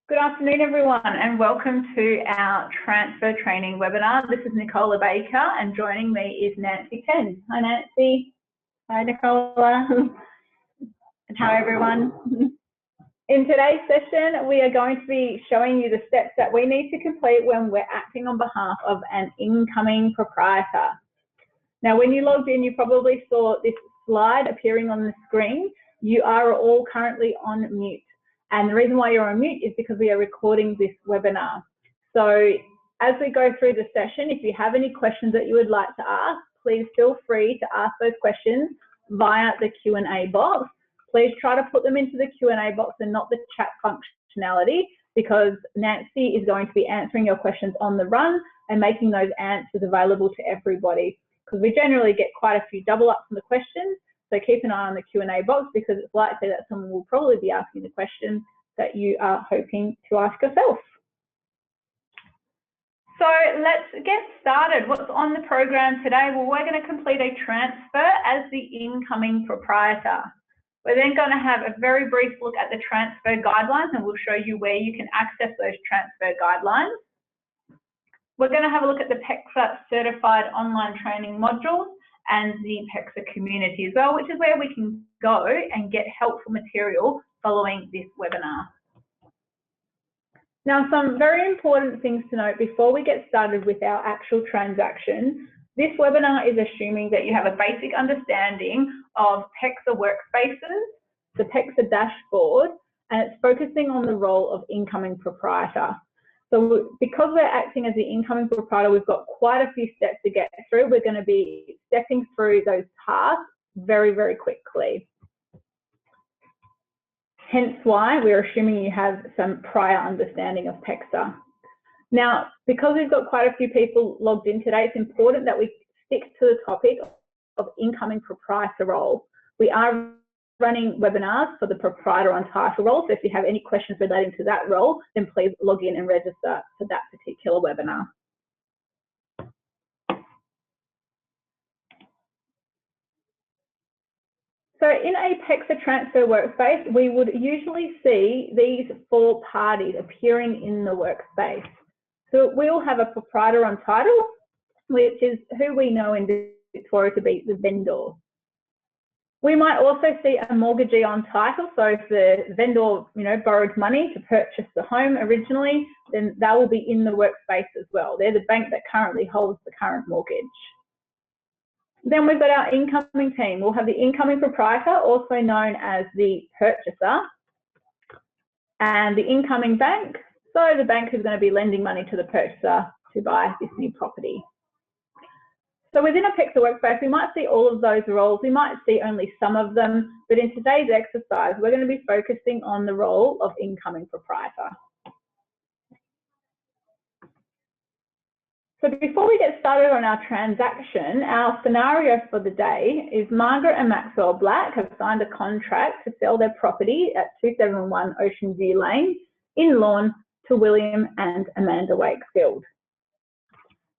Good afternoon, everyone, and welcome to our transfer training webinar. This is Nicola Baker, and joining me is Nancy Penn. Hi, Nancy. Hi, Nicola. And hi, everyone. In today's session, we are going to be showing you the steps that we need to complete when we're acting on behalf of an incoming proprietor. Now, when you logged in, you probably saw this slide appearing on the screen. You are all currently on mute. And the reason why you're on mute is because we are recording this webinar. So as we go through the session, if you have any questions that you would like to ask, please feel free to ask those questions via the Q&A box. Please try to put them into the Q&A box and not the chat functionality, because Nancy is going to be answering your questions on the run and making those answers available to everybody, because we generally get quite a few double ups on the questions. So keep an eye on the Q&A box, because it's likely that someone will probably be asking the question that you are hoping to ask yourself. So let's get started. What's on the program today? Well, we're going to complete a transfer as the incoming proprietor. We're then going to have a very brief look at the transfer guidelines, and we'll show you where you can access those transfer guidelines. We're going to have a look at the PEXA certified online training modules and the PEXA community as well, which is where we can go and get helpful material following this webinar. Now, some very important things to note before we get started with our actual transaction. This webinar is assuming that you have a basic understanding of PEXA workspaces, the PEXA dashboard, and it's focusing on the role of incoming proprietor. So because we're acting as the incoming proprietor, we've got quite a few steps to get through. We're going to be stepping through those tasks very, very quickly. Hence why we're assuming you have some prior understanding of PEXA. Now, because we've got quite a few people logged in today, it's important that we stick to the topic of incoming proprietor role. We are running webinars for the proprietor on title role. So if you have any questions relating to that role, then please log in and register for that particular webinar. So in a PEXA transfer workspace, we would usually see these four parties appearing in the workspace. So we'll have a proprietor on title, which is who we know in Victoria to be the vendor. We might also see a mortgagee on title. So if the vendor, borrowed money to purchase the home originally, then that will be in the workspace as well. They're the bank that currently holds the current mortgage. Then we've got our incoming team. We'll have the incoming proprietor, also known as the purchaser, and the incoming bank. So the bank is going to be lending money to the purchaser to buy this new property. So within a PEXA workspace, we might see all of those roles. We might see only some of them, but in today's exercise, we're going to be focusing on the role of incoming proprietor. So before we get started on our transaction, our scenario for the day is Margaret and Maxwell Black have signed a contract to sell their property at 271 Ocean View Lane in Lorne to William and Amanda Wakefield.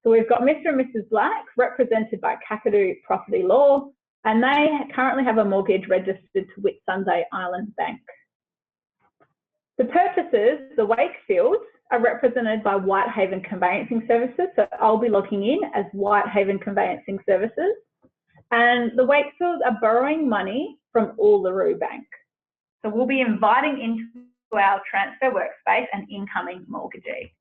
So we've got Mr. and Mrs. Black, represented by Kakadu Property Law, and they currently have a mortgage registered to Whitsunday Island Bank. The purchasers, the Wakefields, are represented by Whitehaven Conveyancing Services, so I'll be logging in as Whitehaven Conveyancing Services, and the Wakefields are borrowing money from Uluru Bank. So we'll be inviting into our transfer workspace an incoming mortgagee.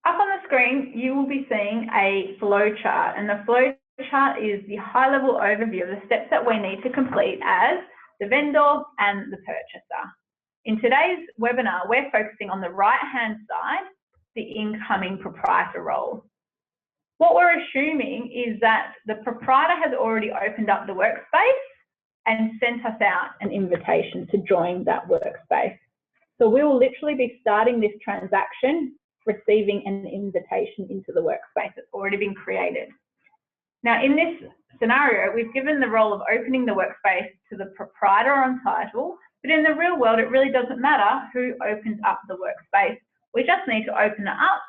Up on the screen, you will be seeing a flow chart, and the flow chart is the high-level overview of the steps that we need to complete as the vendor and the purchaser. In today's webinar, we're focusing on the right-hand side, the incoming proprietor role. What we're assuming is that the proprietor has already opened up the workspace and sent us out an invitation to join that workspace. So we will literally be starting this transaction receiving an invitation into the workspace that's already been created. Now, in this scenario, we've given the role of opening the workspace to the proprietor on title, but in the real world, it really doesn't matter who opens up the workspace. We just need to open it up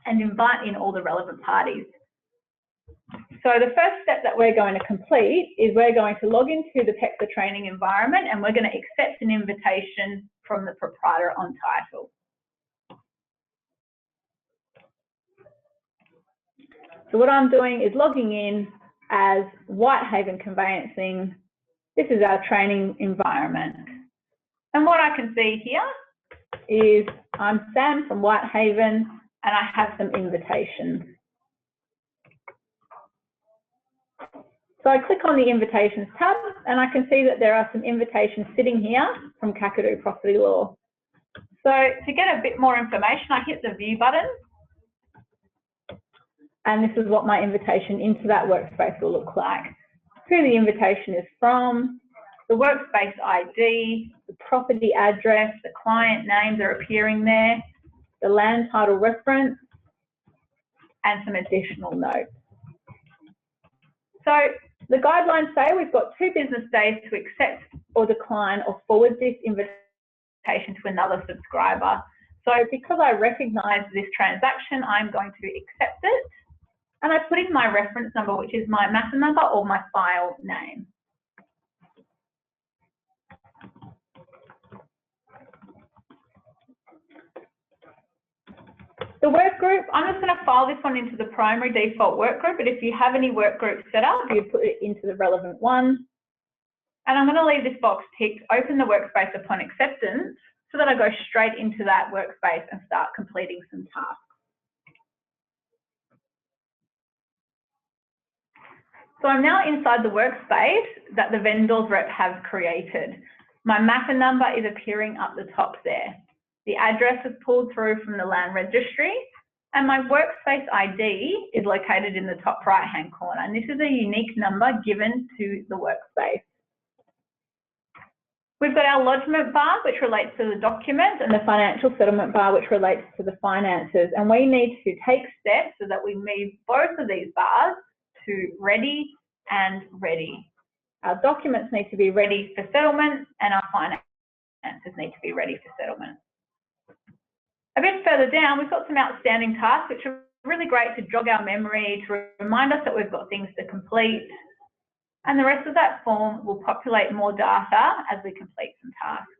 and invite in all the relevant parties. So the first step that we're going to complete is we're going to log into the PEXA training environment and we're going to accept an invitation from the proprietor on title. So what I'm doing is logging in as Whitehaven Conveyancing. This is our training environment. And what I can see here is I'm Sam from Whitehaven and I have some invitations. So I click on the invitations tab and I can see that there are some invitations sitting here from Kakadu Property Law. So to get a bit more information, I hit the view button. And this is what my invitation into that workspace will look like. Who the invitation is from, the workspace ID, the property address, the client names are appearing there, the land title reference, and some additional notes. So the guidelines say we've got 2 business days to accept or decline or forward this invitation to another subscriber. So because I recognise this transaction, I'm going to accept it. And I put in my reference number, which is my matter number or my file name. The work group, I'm just going to file this one into the primary default work group, but if you have any work groups set up, you put it into the relevant one. And I'm going to leave this box ticked, open the workspace upon acceptance, so that I go straight into that workspace and start completing some tasks. So I'm now inside the workspace that the vendors rep have created. My matter number is appearing up the top there. The address is pulled through from the land registry and my workspace ID is located in the top right-hand corner. And this is a unique number given to the workspace. We've got our lodgement bar, which relates to the document, and the financial settlement bar, which relates to the finances. And we need to take steps so that we move both of these bars to ready and ready. Our documents need to be ready for settlement and our finances need to be ready for settlement. A bit further down, we've got some outstanding tasks, which are really great to jog our memory, to remind us that we've got things to complete. And the rest of that form will populate more data as we complete some tasks.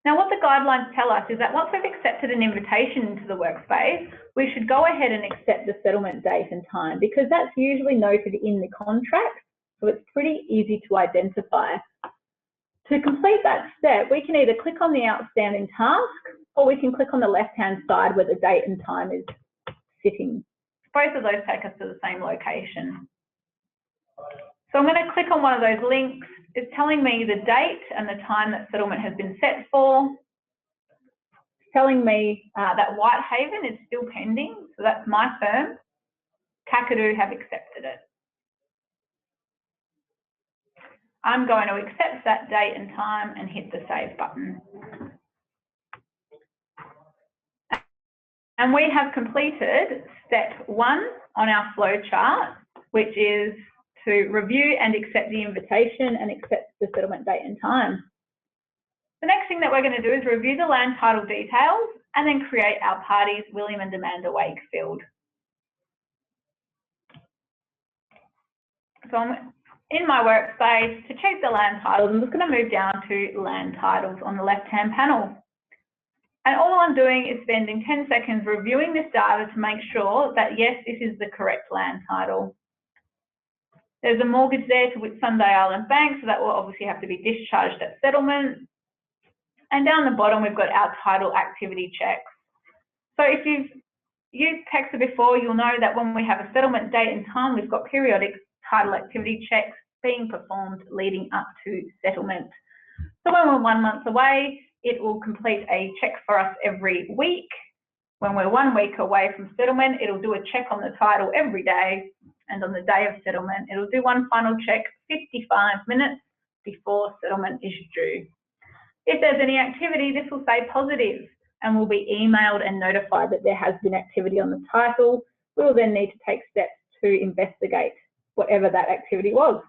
Now, what the guidelines tell us is that once we've accepted an invitation into the workspace, we should go ahead and accept the settlement date and time, because that's usually noted in the contract, so it's pretty easy to identify. To complete that step, we can either click on the outstanding task, or we can click on the left-hand side where the date and time is sitting. Both of those take us to the same location. So I'm going to click on one of those links. It's telling me the date and the time that settlement has been set for. It's telling me that Whitehaven is still pending, so that's my firm. Kakadu have accepted it. I'm going to accept that date and time and hit the save button. And we have completed step 1 on our flow chart, which is to review and accept the invitation and accept the settlement date and time. The next thing that we're going to do is review the land title details and then create our parties, William and Amanda Wakefield. So I'm in my workspace. To check the land titles, I'm just going to move down to land titles on the left-hand panel. And all I'm doing is spending 10 seconds reviewing this data to make sure that, yes, this is the correct land title. There's a mortgage there to Whitsunday Island Bank, so that will obviously have to be discharged at settlement. And down the bottom, we've got our title activity checks. So if you've used PEXA before, you'll know that when we have a settlement date and time, we've got periodic title activity checks being performed leading up to settlement. So when we're 1 month away, it will complete a check for us every week. When we're 1 week away from settlement, it'll do a check on the title every day. And on the day of settlement, it'll do one final check 55 minutes before settlement is due. If there's any activity, this will say positive and will be emailed and notified that there has been activity on the title. We will then need to take steps to investigate whatever that activity was.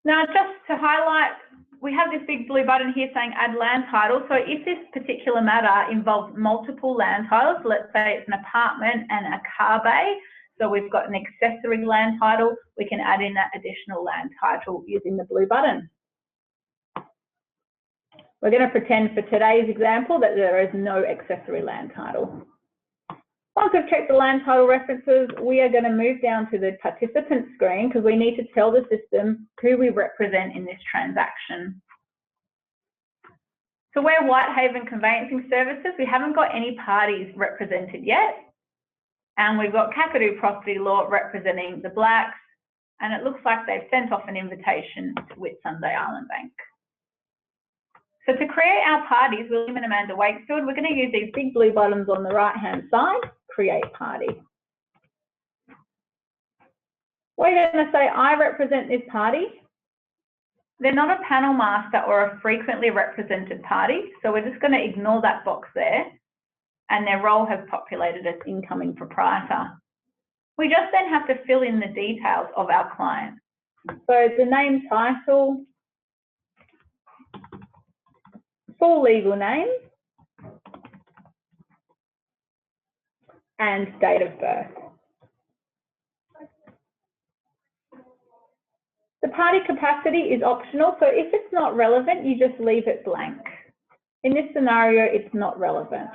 Now, just to highlight, we have this big blue button here saying add land title. So if this particular matter involves multiple land titles, let's say it's an apartment and a car bay, so we've got an accessory land title, we can add in that additional land title using the blue button. We're going to pretend for today's example that there is no accessory land title. Once we've checked the land title references, we are going to move down to the participant screen because we need to tell the system who we represent in this transaction. So we're Whitehaven Conveyancing Services. We haven't got any parties represented yet. And we've got Kakadu Property Law representing the Blacks. And it looks like they've sent off an invitation to Whitsunday Island Bank. So to create our parties, William and Amanda Wakefield, we're going to use these big blue buttons on the right-hand side, create party. We're going to say, I represent this party. They're not a panel master or a frequently represented party, so we're just going to ignore that box there, and their role has populated as incoming proprietor. We just then have to fill in the details of our client. So the name, title, full legal name, and date of birth. The party capacity is optional, so if it's not relevant, you just leave it blank. In this scenario, it's not relevant.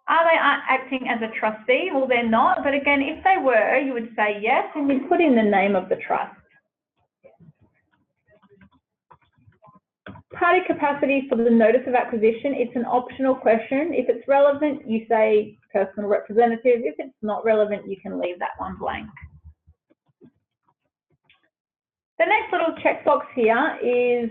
Are they acting as a trustee? Well, they're not, but again, if they were, you would say yes, and you'd put in the name of the trust. Party capacity for the notice of acquisition, it's an optional question. If it's relevant, you say personal representative. If it's not relevant, you can leave that one blank. The next little checkbox here is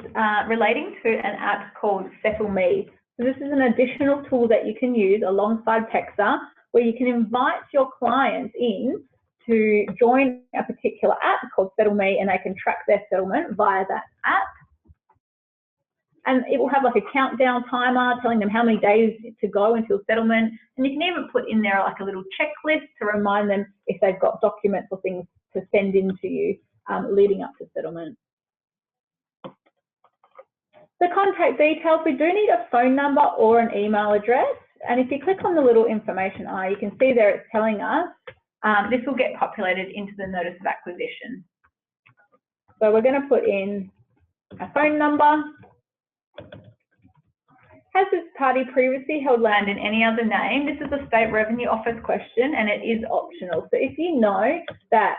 relating to an app called Settle Me. So this is an additional tool that you can use alongside PEXA, where you can invite your clients in to join a particular app called Settle Me, and they can track their settlement via that app. And it will have like a countdown timer telling them how many days to go until settlement. And you can even put in there like a little checklist to remind them if they've got documents or things to send in to you leading up to settlement. The contact details, we do need a phone number or an email address. And if you click on the little information eye, you can see there it's telling us this will get populated into the notice of acquisition. So we're going to put in a phone number. Has this party previously held land in any other name? This is a State Revenue Office question and it is optional. So if you know that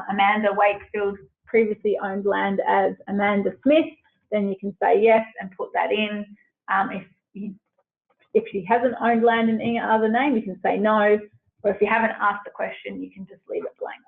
Amanda Wakefield previously owned land as Amanda Smith, then you can say yes and put that in. If she hasn't owned land in any other name, you can say no. Or if you haven't asked the question, you can just leave it blank.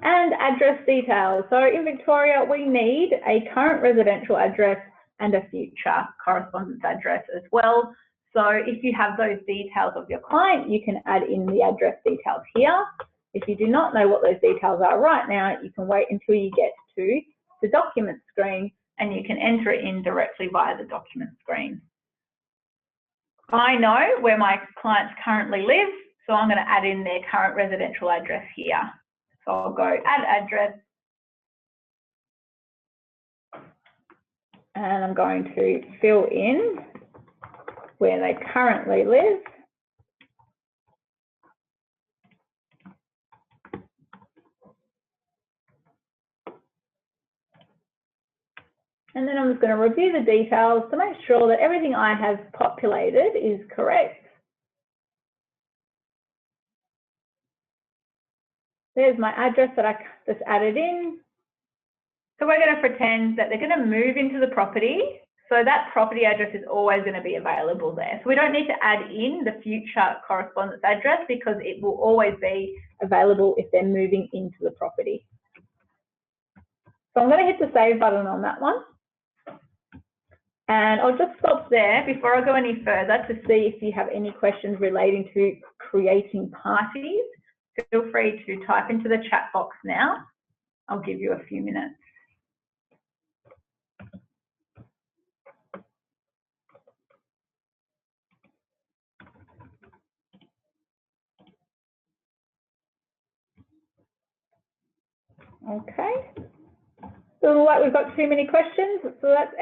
And address details. So in Victoria, we need a current residential address and a future correspondence address as well. So if you have those details of your client, you can add in the address details here. If you do not know what those details are right now, you can wait until you get to the document screen and you can enter it in directly via the document screen. I know where my clients currently live, so I'm going to add in their current residential address here. So I'll go add address. And I'm going to fill in where they currently live. And then I'm just going to review the details to make sure that everything I have populated is correct. There's my address that I just added in. So we're going to pretend that they're going to move into the property. So that property address is always going to be available there. So we don't need to add in the future correspondence address because it will always be available if they're moving into the property. So I'm going to hit the save button on that one. And I'll just stop there before I go any further to see if you have any questions relating to creating parties. Feel free to type into the chat box now. I'll give you a few minutes. Okay. Doesn't look like we've got too many questions, so that's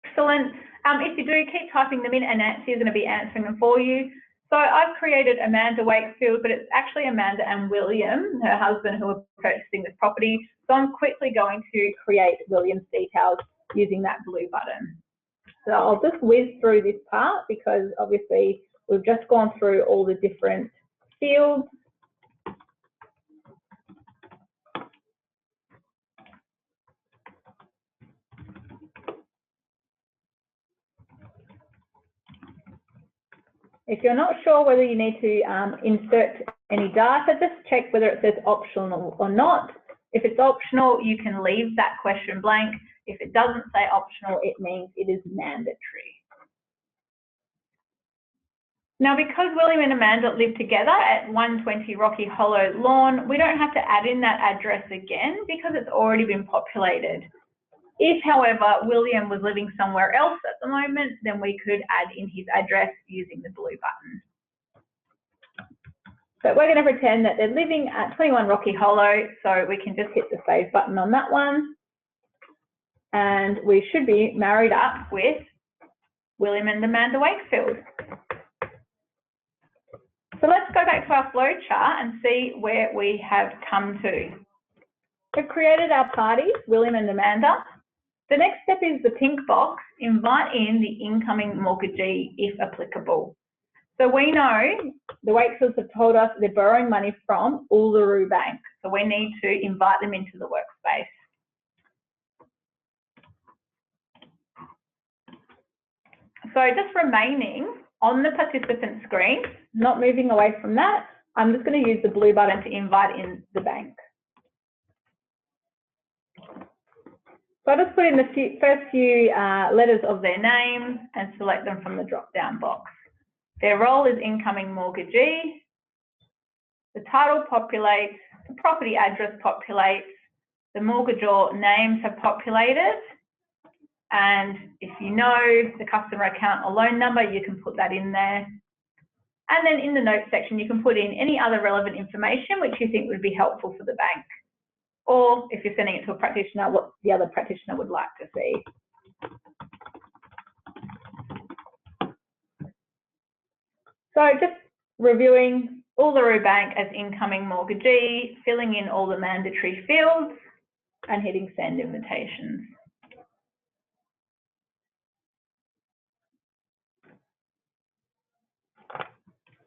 excellent. If you do, keep typing them in and Nancy is going to be answering them for you. So I've created Amanda Wakefield, but it's actually Amanda and William, her husband, who are purchasing this property. So I'm quickly going to create William's details using that blue button. So I'll just whiz through this part because obviously we've just gone through all the different fields. If you're not sure whether you need to insert any data, just check whether it says optional or not. If it's optional, you can leave that question blank. If it doesn't say optional, it means it is mandatory. Now, because William and Amanda live together at 120 Rocky Hollow Lawn, we don't have to add in that address again because it's already been populated. If, however, William was living somewhere else at the moment, then we could add in his address using the blue button. So we're going to pretend that they're living at 21 Rocky Hollow, so we can just hit the save button on that one. And we should be married up with William and Amanda Wakefield. So let's go back to our flow chart and see where we have come to. We've created our parties, William and Amanda. The next step is the pink box, invite in the incoming mortgagee if applicable. So we know the Wakefields have told us they're borrowing money from Uluru Bank. So we need to invite them into the workspace. So just remaining on the participant screen, not moving away from that, I'm just going to use the blue button to invite in the bank. So I'll just put in the first few letters of their name and select them from the drop-down box. Their role is incoming mortgagee. The title populates, the property address populates, the mortgagor names have populated, and if you know the customer account or loan number, you can put that in there. And then in the notes section, you can put in any other relevant information which you think would be helpful for the bank. Or if you're sending it to a practitioner, what the other practitioner would like to see. So just reviewing Uluru Bank as incoming mortgagee, filling in all the mandatory fields and hitting send invitations.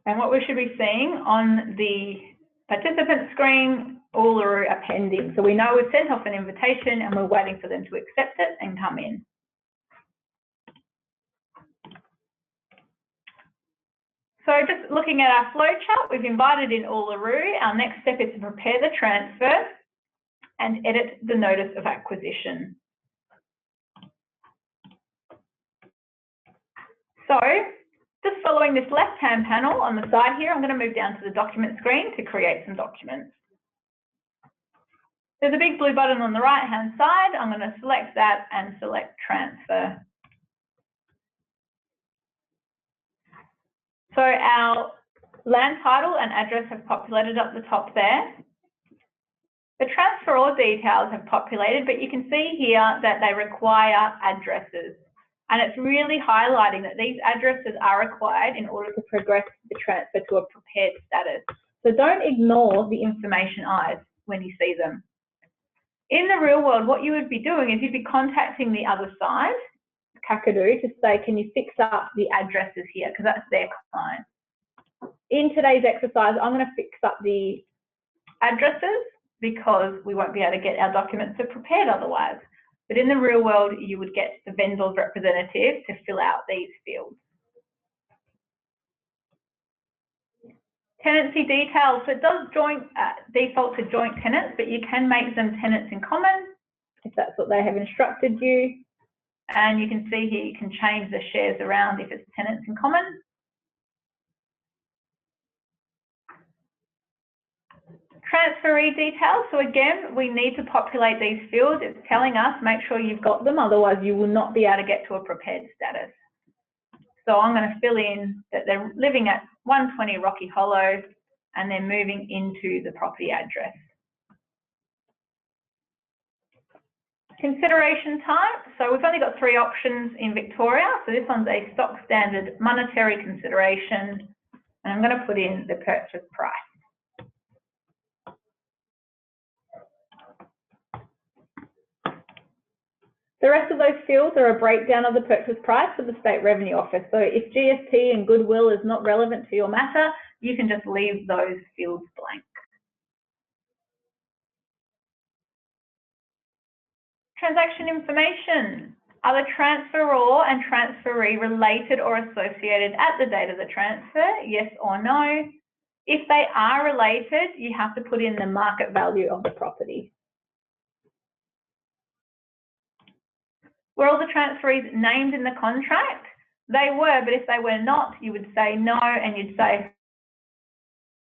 And what we should be seeing on the participant screen, Uluru are pending. So we know we've sent off an invitation and we're waiting for them to accept it and come in. So just looking at our flow chart, we've invited in Uluru. Our next step is to prepare the transfer and edit the notice of acquisition. So just following this left-hand panel on the side here, I'm going to move down to the document screen to create some documents. There's a big blue button on the right-hand side. I'm going to select that and select transfer. So our land title and address have populated up the top there. The transferor details have populated, but you can see here that they require addresses. And it's really highlighting that these addresses are required in order to progress the transfer to a prepared status. So don't ignore the information eyes when you see them. In the real world, what you would be doing is you'd be contacting the other side, Kakadu, to say, can you fix up the addresses here? Because that's their client. In today's exercise, I'm going to fix up the addresses because we won't be able to get our documents prepared otherwise. But in the real world, you would get the vendor's representative to fill out these fields. Tenancy details, so it does default to joint tenants, but you can make them tenants in common if that's what they have instructed you. And you can see here, you can change the shares around if it's tenants in common. Transferee details, so again, we need to populate these fields. It's telling us, make sure you've got them, otherwise you will not be able to get to a prepared status. So I'm going to fill in that they're living at 120 Rocky Hollow and they're moving into the property address. Consideration type. So we've only got 3 options in Victoria. So this one's a stock standard monetary consideration. And I'm going to put in the purchase price. The rest of those fields are a breakdown of the purchase price for the State Revenue Office. So if GST and goodwill is not relevant to your matter, you can just leave those fields blank. Transaction information. Are the transferor and transferee related or associated at the date of the transfer? Yes or no? If they are related, you have to put in the market value of the property. Were all the transferees named in the contract? They were, but if they were not, you would say no, and you'd say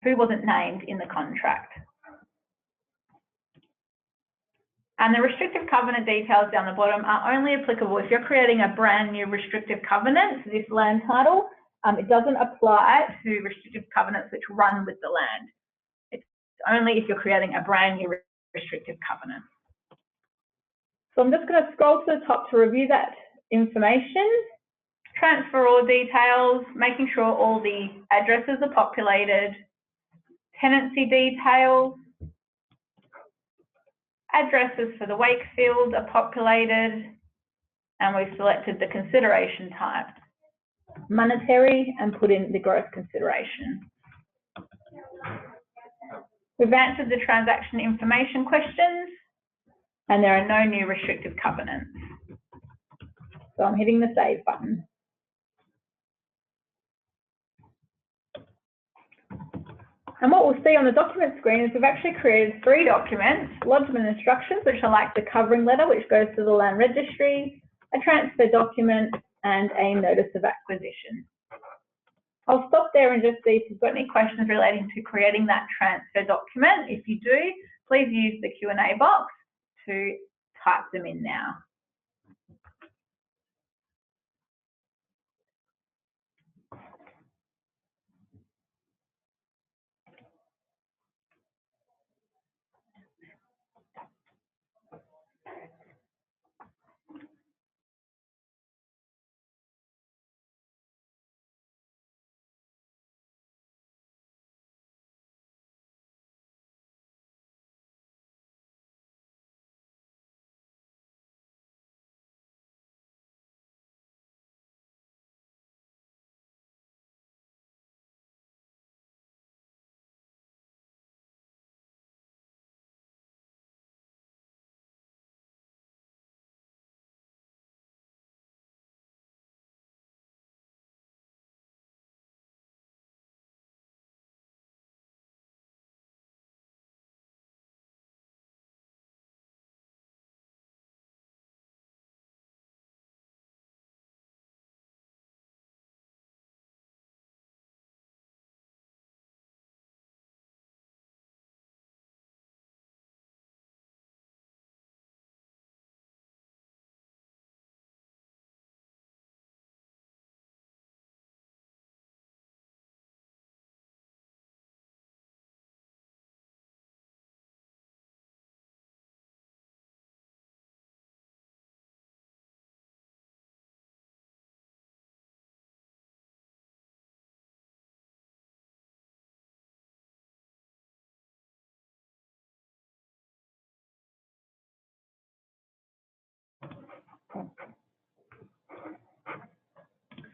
who wasn't named in the contract. And the restrictive covenant details down the bottom are only applicable if you're creating a brand new restrictive covenant for this land title. It doesn't apply to restrictive covenants which run with the land. It's only if you're creating a brand new restrictive covenant. So I'm just going to scroll to the top to review that information. Transferor details, making sure all the addresses are populated. Tenancy details. Addresses for the Wakefield are populated. And we've selected the consideration type, monetary, and put in the gross consideration. We've answered the transaction information questions. And there are no new restrictive covenants. So I'm hitting the save button. And what we'll see on the document screen is we've actually created 3 documents: lodgement instructions, which are like the covering letter, which goes to the land registry, a transfer document, and a notice of acquisition. I'll stop there and just see if you've got any questions relating to creating that transfer document. If you do, please use the Q&A box to type them in now.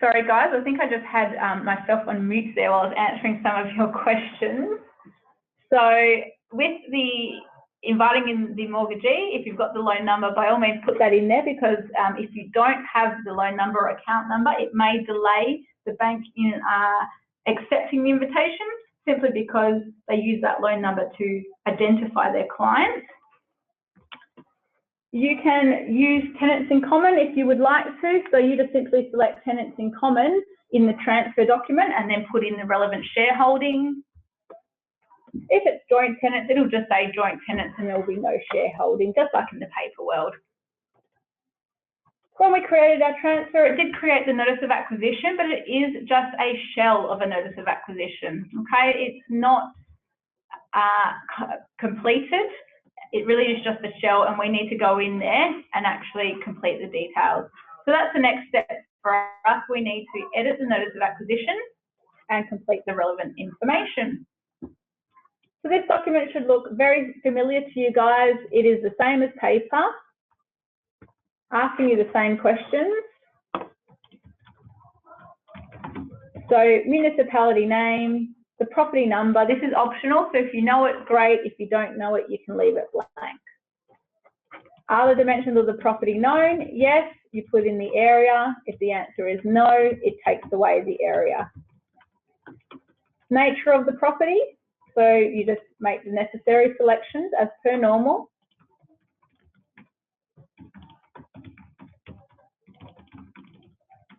Sorry guys, I think I just had myself on mute there while I was answering some of your questions. So with the inviting in the mortgagee, if you've got the loan number, by all means put that in there, because if you don't have the loan number or account number, it may delay the bank in accepting the invitation, simply because they use that loan number to identify their clients. You can use tenants in common if you would like to. So you just simply select tenants in common in the transfer document and then put in the relevant shareholding. If it's joint tenants, it'll just say joint tenants and there will be no shareholding, just like in the paper world. When we created our transfer, it did create the notice of acquisition, but it is just a shell of a notice of acquisition, okay? It's not completed. It really is just a shell, and we need to go in there and actually complete the details. So that's the next step for us. We need to edit the notice of acquisition and complete the relevant information. So this document should look very familiar to you guys. It is the same as paper, asking you the same questions. So municipality name, the property number, this is optional, so if you know it, great. If you don't know it, you can leave it blank. Are the dimensions of the property known? Yes, you put in the area. If the answer is no, it takes away the area. Nature of the property, so you just make the necessary selections as per normal.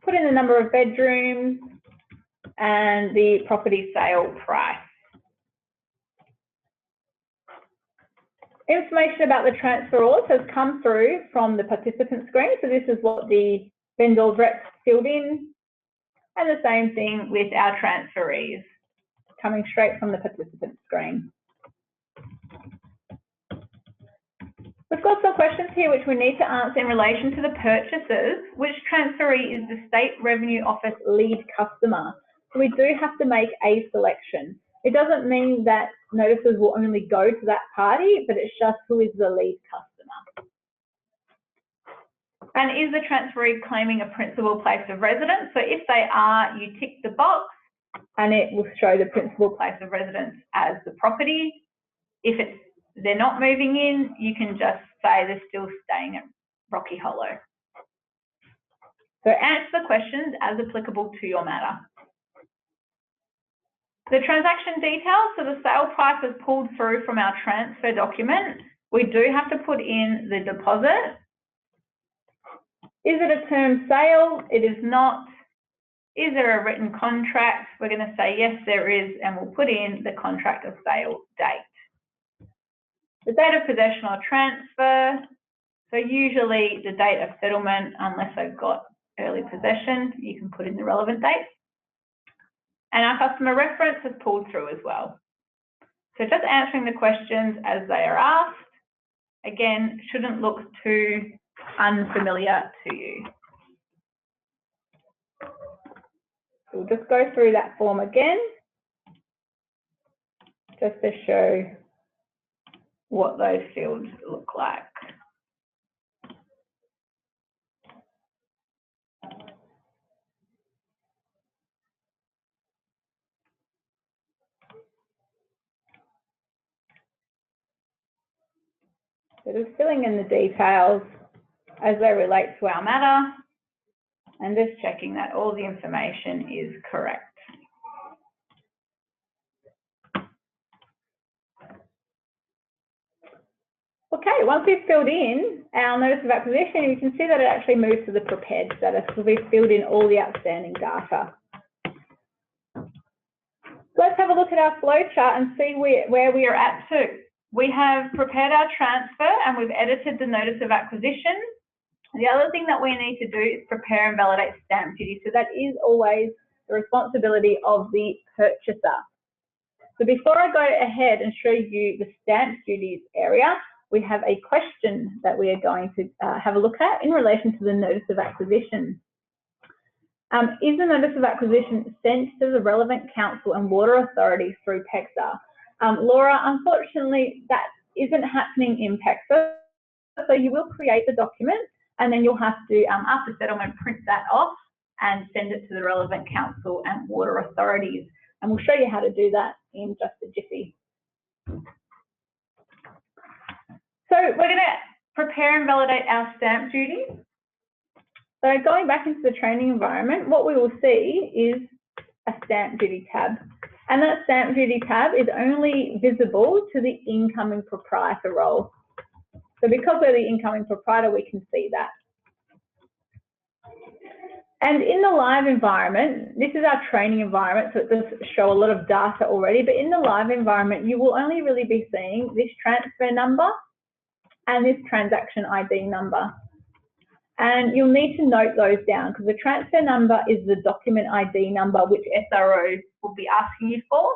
Put in the number of bedrooms and the property sale price. Information about the transferors has come through from the participant screen. So this is what the vendor's reps filled in, and the same thing with our transferees, coming straight from the participant screen. We've got some questions here which we need to answer in relation to the purchasers. Which transferee is the State Revenue Office lead customer? So we do have to make a selection. It doesn't mean that notices will only go to that party, but it's just who is the lead customer. And is the transferee claiming a principal place of residence? So if they are, you tick the box and it will show the principal place of residence as the property. If they're not moving in, you can just say they're still staying at Rocky Hollow. So answer the questions as applicable to your matter. The transaction details, so the sale price is pulled through from our transfer document. We do have to put in the deposit. Is it a term sale? It is not. Is there a written contract? We're going to say yes, there is, and we'll put in the contract of sale date. The date of possession or transfer. So usually the date of settlement, unless they've got early possession, you can put in the relevant date. And our customer reference is pulled through as well. So just answering the questions as they are asked. Again, shouldn't look too unfamiliar to you. We'll just go through that form again, just to show what those fields look like. So just filling in the details as they relate to our matter and just checking that all the information is correct. Okay, once we've filled in our notice of acquisition, you can see that it actually moves to the prepared status because we've filled in all the outstanding data. Let's have a look at our flow chart and see where we are at to. We have prepared our transfer and we've edited the notice of acquisition. The other thing that we need to do is prepare and validate stamp duty. So that is always the responsibility of the purchaser. So before I go ahead and show you the stamp duties area, we have a question that we are going to have a look at in relation to the notice of acquisition. Is the notice of acquisition sent to the relevant council and water authorities through PEXA? Laura, unfortunately, that isn't happening in PEXA. So you will create the document and then you'll have to, after settlement, print that off and send it to the relevant council and water authorities. And we'll show you how to do that in just a jiffy. So we're going to prepare and validate our stamp duty. So going back into the training environment, what we will see is a stamp duty tab. And that stamp duty tab is only visible to the incoming proprietor role. So because we're the incoming proprietor, we can see that. And in the live environment, this is our training environment, so it does show a lot of data already, but in the live environment, you will only really be seeing this transfer number and this transaction ID number. And you'll need to note those down because the transfer number is the document ID number which SRO will be asking you for,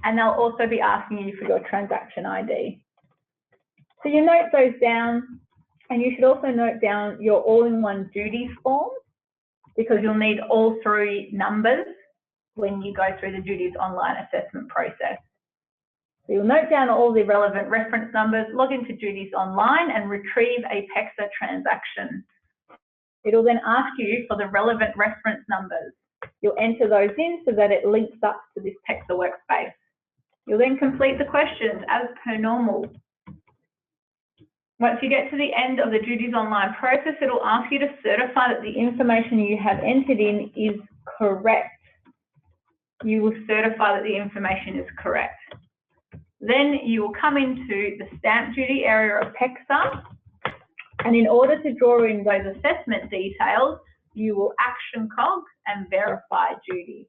and they'll also be asking you for your transaction ID. So you note those down, and you should also note down your all-in-one duties form, because you'll need all three numbers when you go through the duties online assessment process. So you'll note down all the relevant reference numbers, log into duties online and retrieve a PEXA transaction. It'll then ask you for the relevant reference numbers. You'll enter those in so that it links up to this PEXA workspace. You'll then complete the questions as per normal. Once you get to the end of the duties online process, it'll ask you to certify that the information you have entered in is correct. You will certify that the information is correct. Then you will come into the stamp duty area of PEXA, and in order to draw in those assessment details, you will action cog and verify duty.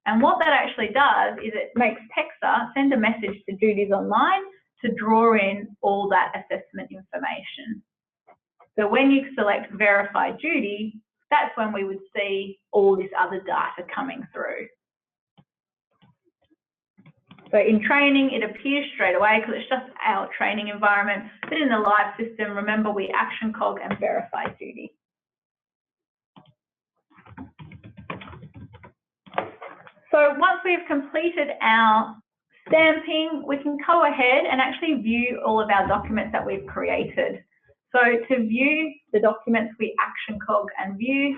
And what that actually does is it makes PEXA send a message to duties online to draw in all that assessment information. So when you select verify duty, that's when we would see all this other data coming through. So in training, it appears straight away because it's just our training environment. But in the live system, remember, we action cog and verify duty. So once we've completed our stamping, we can go ahead and actually view all of our documents that we've created. So to view the documents, we action cog and view.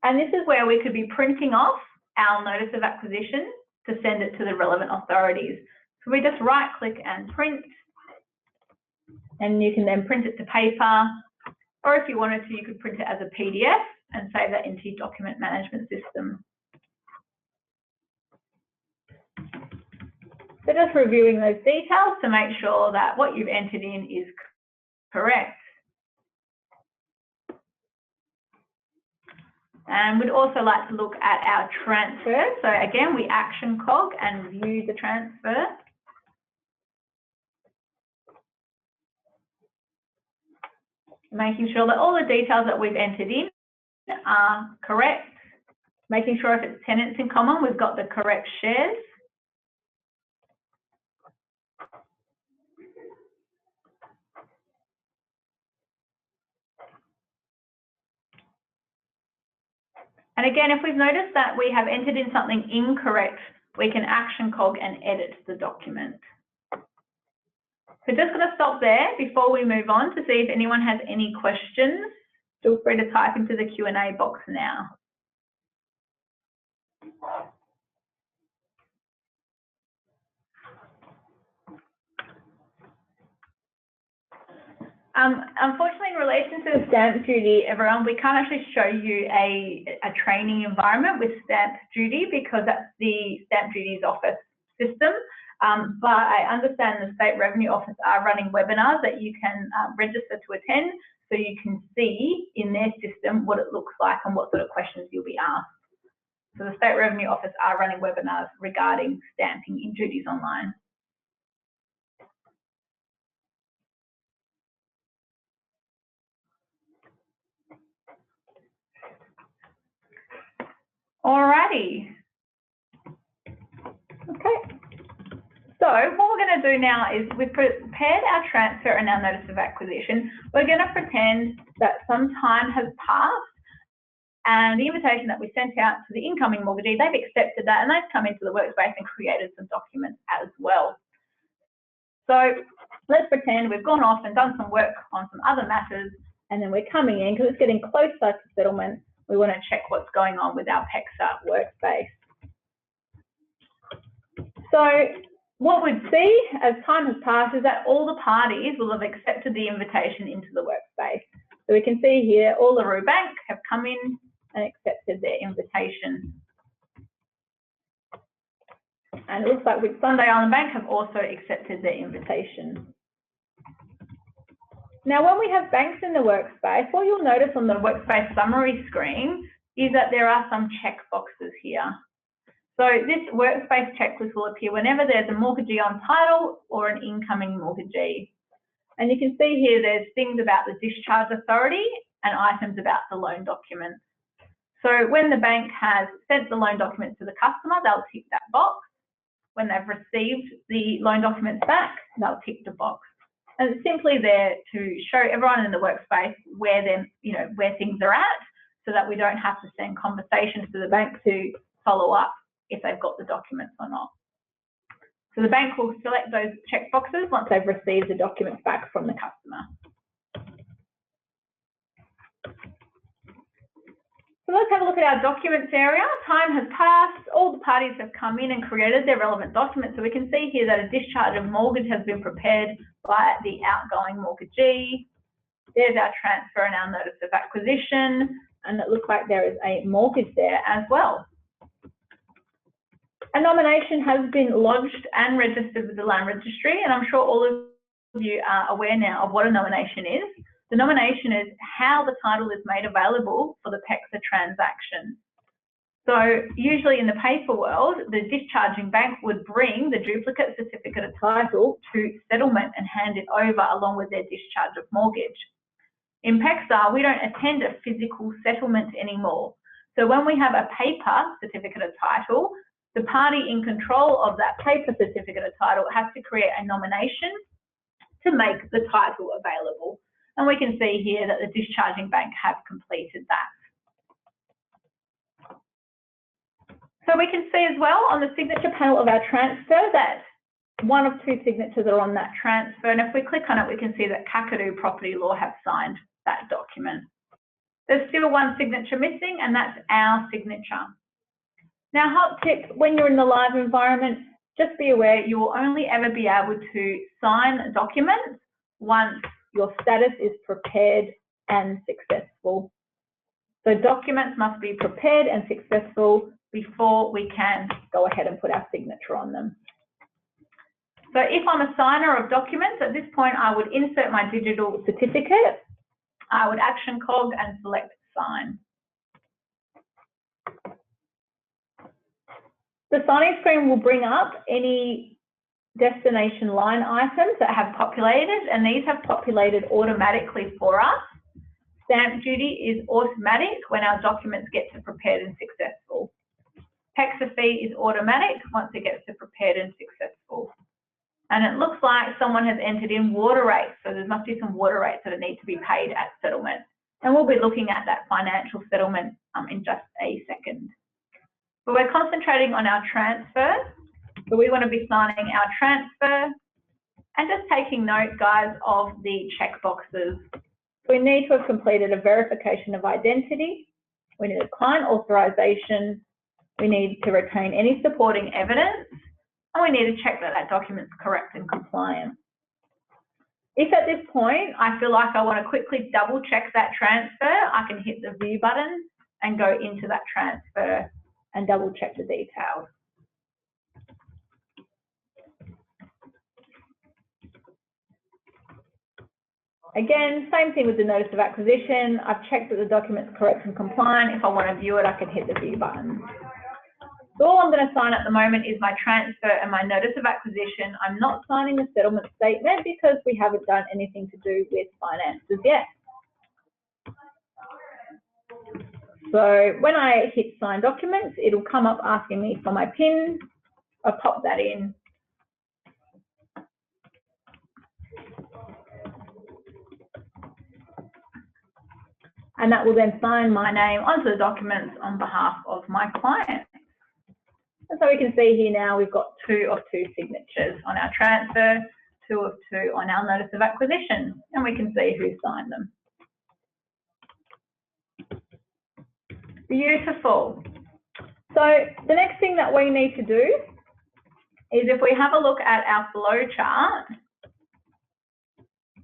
And this is where we could be printing off our notice of acquisition to send it to the relevant authorities. So we just right click and print, and you can then print it to paper, or if you wanted to, you could print it as a PDF and save that into your document management system. So just reviewing those details to make sure that what you've entered in is correct. And we'd also like to look at our transfer. So again, we action cog and view the transfer. Making sure that all the details that we've entered in are correct. Making sure if it's tenants in common, we've got the correct shares. And again, if we've noticed that we have entered in something incorrect, we can action cog and edit the document. So just going to stop there before we move on to see if anyone has any questions. Feel free to type into the Q&A box now. Unfortunately, in relation to the stamp duty, everyone, we can't actually show you a training environment with stamp duty because that's the stamp duty's office system. But I understand the State Revenue Office are running webinars that you can register to attend, so you can see in their system what it looks like and what sort of questions you'll be asked. So the State Revenue Office are running webinars regarding stamping in duties online. Alrighty. Okay. So what we're going to do now is we've prepared our transfer and our notice of acquisition. We're going to pretend that some time has passed and the invitation that we sent out to the incoming mortgagee, they've accepted that and they've come into the workspace and created some documents as well. So let's pretend we've gone off and done some work on some other matters, and then we're coming in because it's getting closer to settlement. We want to check what's going on with our PEXA workspace. So what we'd see as time has passed is that all the parties will have accepted the invitation into the workspace. So we can see here all the Roo Bank have come in and accepted their invitation. And it looks like with Sunday Island Bank have also accepted their invitation. Now, when we have banks in the workspace, what you'll notice on the workspace summary screen is that there are some check boxes here. So this workspace checklist will appear whenever there's a mortgagee on title or an incoming mortgagee. And you can see here there's things about the discharge authority and items about the loan documents. So when the bank has sent the loan documents to the customer, they'll tick that box. When they've received the loan documents back, they'll tick the box. And it's simply there to show everyone in the workspace where things are at, so that we don't have to send conversations to the bank to follow up if they've got the documents or not. So the bank will select those checkboxes once they've received the documents back from the customer. So let's have a look at our documents area. Time has passed, all the parties have come in and created their relevant documents. So we can see here that a discharge of mortgage has been prepared by the outgoing mortgagee. There's our transfer and our notice of acquisition, and it looks like there is a mortgage there as well. A nomination has been lodged and registered with the Land Registry, and I'm sure all of you are aware now of what a nomination is. The nomination is how the title is made available for the PEXA transaction. So usually in the paper world, the discharging bank would bring the duplicate certificate of title to settlement and hand it over along with their discharge of mortgage. In PEXA, we don't attend a physical settlement anymore. So when we have a paper certificate of title, the party in control of that paper certificate of title has to create a nomination to make the title available. And we can see here that the discharging bank have completed that. So we can see as well on the signature panel of our transfer that one of two signatures are on that transfer. And if we click on it, we can see that Kakadu Property Law have signed that document. There's still one signature missing, and that's our signature. Now, hot tip, when you're in the live environment, just be aware you will only ever be able to sign documents once your status is prepared and successful. So documents must be prepared and successful before we can go ahead and put our signature on them. So if I'm a signer of documents, at this point I would insert my digital certificate, I would action cog and select sign. The signing screen will bring up any destination line items that have populated, and these have populated automatically for us. Stamp duty is automatic when our documents get to prepared and successful. PEXA fee is automatic once it gets to prepared and successful. And it looks like someone has entered in water rates, so there must be some water rates that need to be paid at settlement. And we'll be looking at that financial settlement in just a second. But we're concentrating on our transfer. So we want to be signing our transfer and just taking note, guys, of the checkboxes. We need to have completed a verification of identity. We need a client authorization. We need to retain any supporting evidence. And we need to check that that document's correct and compliant. If at this point I feel like I want to quickly double check that transfer, I can hit the view button and go into that transfer and double check the details. Again, same thing with the notice of acquisition. I've checked that the document's correct and compliant. If I want to view it, I can hit the view button. So all I'm going to sign at the moment is my transfer and my notice of acquisition. I'm not signing the settlement statement because we haven't done anything to do with finances yet. So when I hit sign documents, it'll come up asking me for my PIN. I pop that in. And that will then sign my name onto the documents on behalf of my client. And so we can see here now we've got 2 of 2 signatures on our transfer, 2 of 2 on our notice of acquisition, and we can see who signed them. Beautiful. So the next thing that we need to do is, if we have a look at our flow chart,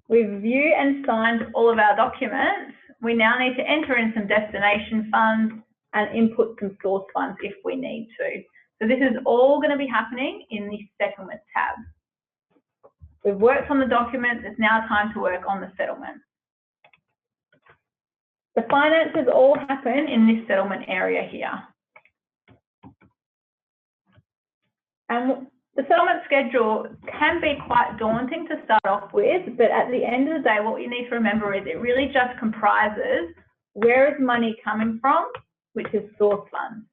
we've viewed and signed all of our documents. We now need to enter in some destination funds and input some source funds if we need to. So this is all going to be happening in the settlement tab. We've worked on the documents, it's now time to work on the settlement. The finances all happen in this settlement area here. And the settlement schedule can be quite daunting to start off with, but at the end of the day, what you need to remember is it really just comprises where is money coming from, which is source funds,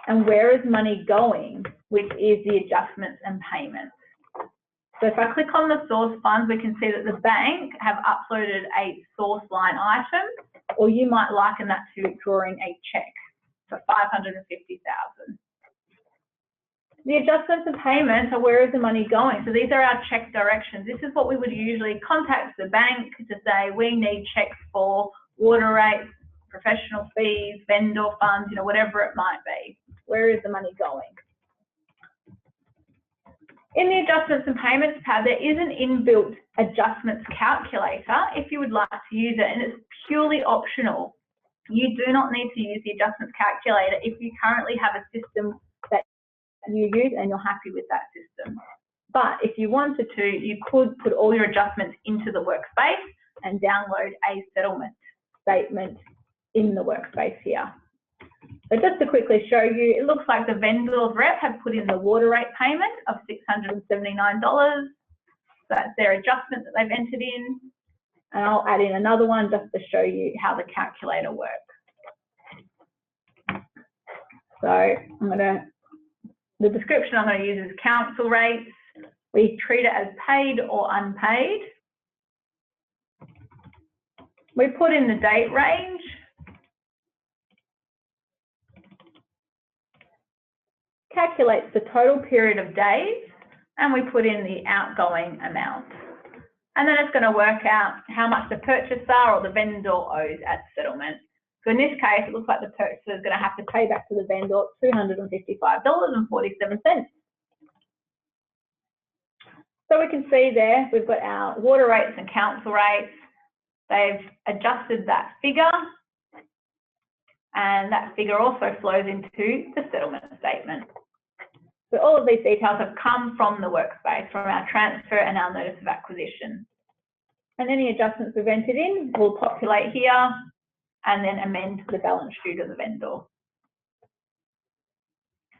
and where is money going, which is the adjustments and payments. So if I click on the source funds, we can see that the bank have uploaded a source line item, or you might liken that to drawing a check for $550,000. The adjustments and payments are where is the money going. So these are our check directions. This is what we would usually contact the bank to say, we need checks for water rates, professional fees, vendor funds, you know, whatever it might be. Where is the money going? In the adjustments and payments tab, there is an inbuilt adjustments calculator if you would like to use it, and it's purely optional. You do not need to use the adjustments calculator if you currently have a system that you use and you're happy with that system. But if you wanted to, you could put all your adjustments into the workspace and download a settlement statement in the workspace here. So just to quickly show you, it looks like the vendor's rep have put in the water rate payment of $679. That's their adjustment that they've entered in. And I'll add in another one just to show you how the calculator works. So the description I'm going to use is council rates. We treat it as paid or unpaid. We put in the date range. Calculates the total period of days, and we put in the outgoing amount. And then it's going to work out how much the purchaser or the vendor owes at settlement. So in this case, it looks like the purchaser is going to have to pay back to the vendor $255.47. So we can see there, we've got our water rates and council rates. They've adjusted that figure, and that figure also flows into the settlement statement. So all of these details have come from the workspace, from our transfer and our notice of acquisition. And any adjustments we've entered in will populate here and then amend the balance due to the vendor.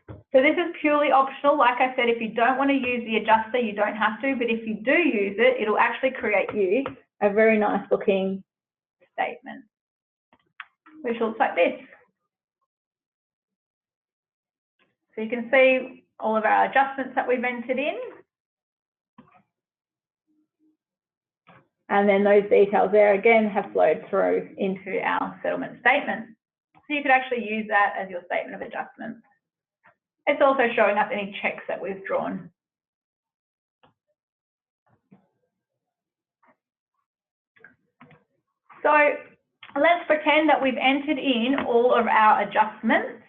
So this is purely optional. Like I said, if you don't want to use the adjuster, you don't have to, but if you do use it, it'll actually create you a very nice looking statement, which looks like this. So you can see all of our adjustments that we've entered in. And then those details there again have flowed through into our settlement statement. So you could actually use that as your statement of adjustments. It's also showing us any checks that we've drawn. So let's pretend that we've entered in all of our adjustments.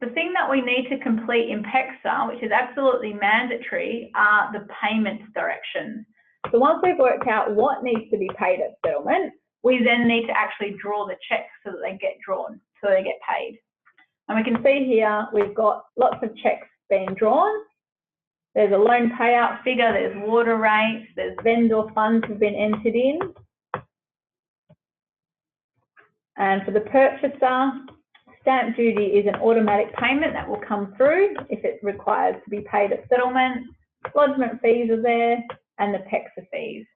The thing that we need to complete in PEXA, which is absolutely mandatory, are the payment directions. So once we've worked out what needs to be paid at settlement, we then need to actually draw the checks so that they get drawn, so they get paid. And we can see here, we've got lots of checks being drawn. There's a loan payout figure, there's water rates, there's vendor funds have been entered in. And for the purchaser, stamp duty is an automatic payment that will come through if it requires to be paid at settlement. Lodgement fees are there, and the PEXA fees.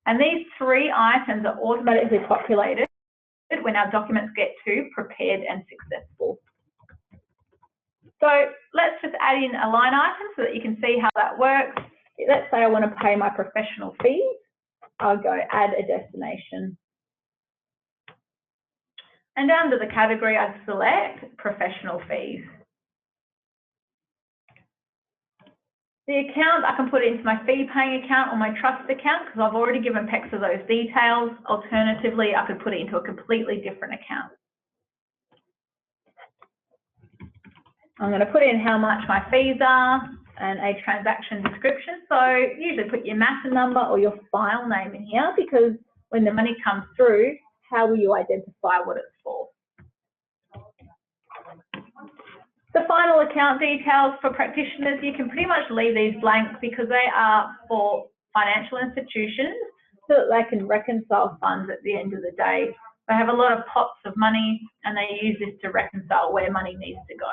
And these three items are automatically populated when our documents get to prepared and successful. So let's just add in a line item so that you can see how that works. Let's say I want to pay my professional fees. I'll go add a destination. And under the category, I select professional fees. The account, I can put it into my fee paying account or my trust account because I've already given PEXA those details. Alternatively, I could put it into a completely different account. I'm going to put in how much my fees are and a transaction description. So usually put your matter number or your file name in here because when the money comes through, how will you identify what it's for? The final account details for practitioners, you can pretty much leave these blank because they are for financial institutions so that they can reconcile funds at the end of the day. They have a lot of pots of money and they use this to reconcile where money needs to go.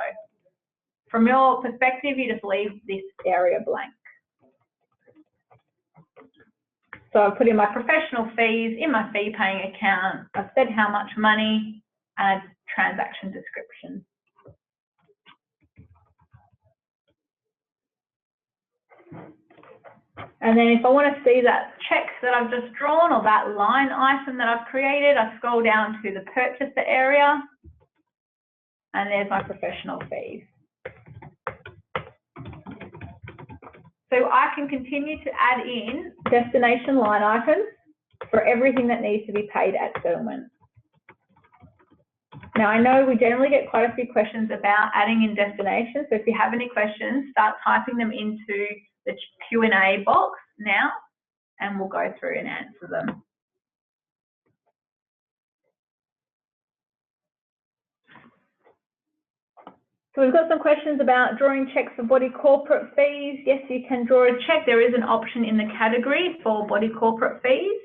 From your perspective, you just leave this area blank. So I've put in my professional fees in my fee paying account. I've said how much money and a transaction description. And then if I want to see that check that I've just drawn or that line item that I've created, I scroll down to the purchaser area, and there's my professional fees. So I can continue to add in destination line items for everything that needs to be paid at settlement. Now, I know we generally get quite a few questions about adding in destinations, so if you have any questions, start typing them into the Q&A box now, and we'll go through and answer them. So we've got some questions about drawing checks for body corporate fees. Yes, you can draw a check. There is an option in the category for body corporate fees.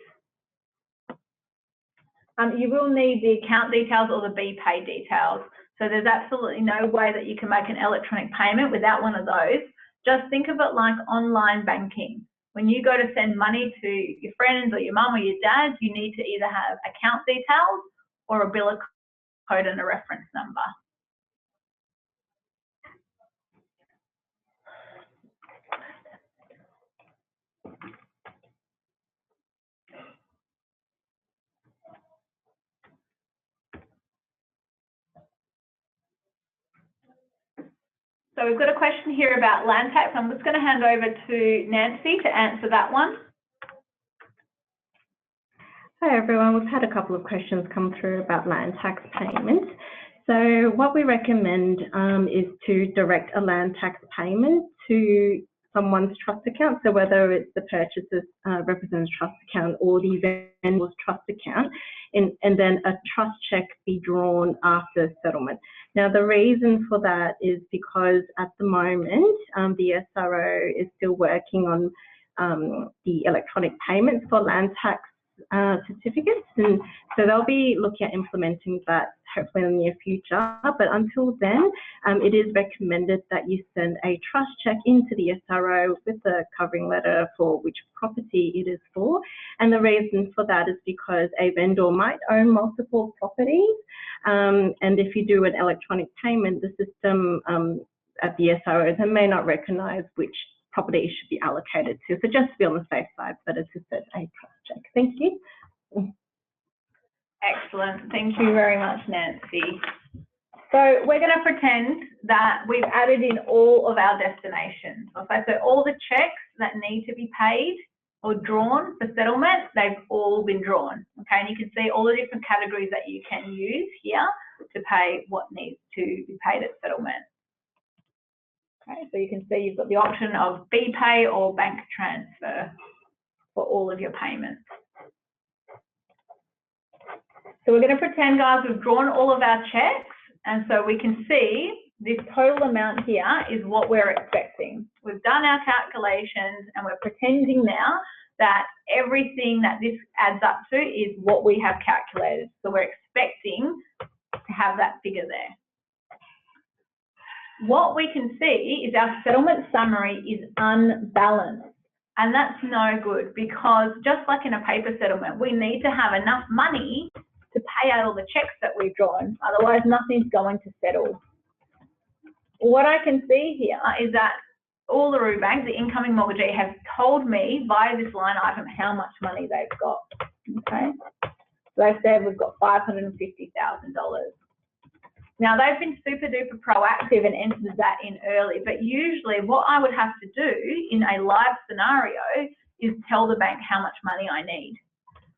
You will need the account details or the BPay details. So there's absolutely no way that you can make an electronic payment without one of those. Just think of it like online banking. When you go to send money to your friends or your mum or your dad, you need to either have account details or a bill code and a reference number. So we've got a question here about land tax. I'm just going to hand over to Nancy to answer that one. Hi everyone, we've had a couple of questions come through about land tax payment. So what we recommend is to direct a land tax payment to someone's trust account. So whether it's the purchaser's representative's trust account or the vendor's trust account, and then a trust check be drawn after settlement. Now the reason for that is because at the moment the SRO is still working on the electronic payments for land tax certificates, and so they'll be looking at implementing that hopefully in the near future. But until then, it is recommended that you send a trust check into the SRO with a covering letter for which property it is for. And the reason for that is because a vendor might own multiple properties, and if you do an electronic payment, the system at the SRO they may not recognise which property should be allocated to. So just to be on the safe side, but it's just a trust check. Thank you. Excellent. Thank you very much, Nancy. So we're going to pretend that we've added in all of our destinations. Okay, so all the checks that need to be paid or drawn for settlement, they've all been drawn. Okay, and you can see all the different categories that you can use here to pay what needs to be paid at settlement. Okay, so you can see you've got the option of BPay or bank transfer for all of your payments. So we're going to pretend, guys, we've drawn all of our checks, and so we can see this total amount here is what we're expecting. We've done our calculations and we're pretending now that everything that this adds up to is what we have calculated. So we're expecting to have that figure there. What we can see is our settlement summary is unbalanced, and that's no good because just like in a paper settlement, we need to have enough money to pay out all the checks that we've drawn, otherwise nothing's going to settle. What I can see here is that Uluru Bank, the incoming mortgagee, has told me via this line item how much money they've got. Okay, so they've said we've got $550,000. Now, they've been super duper proactive and entered that in early, but usually what I would have to do in a live scenario is tell the bank how much money I need.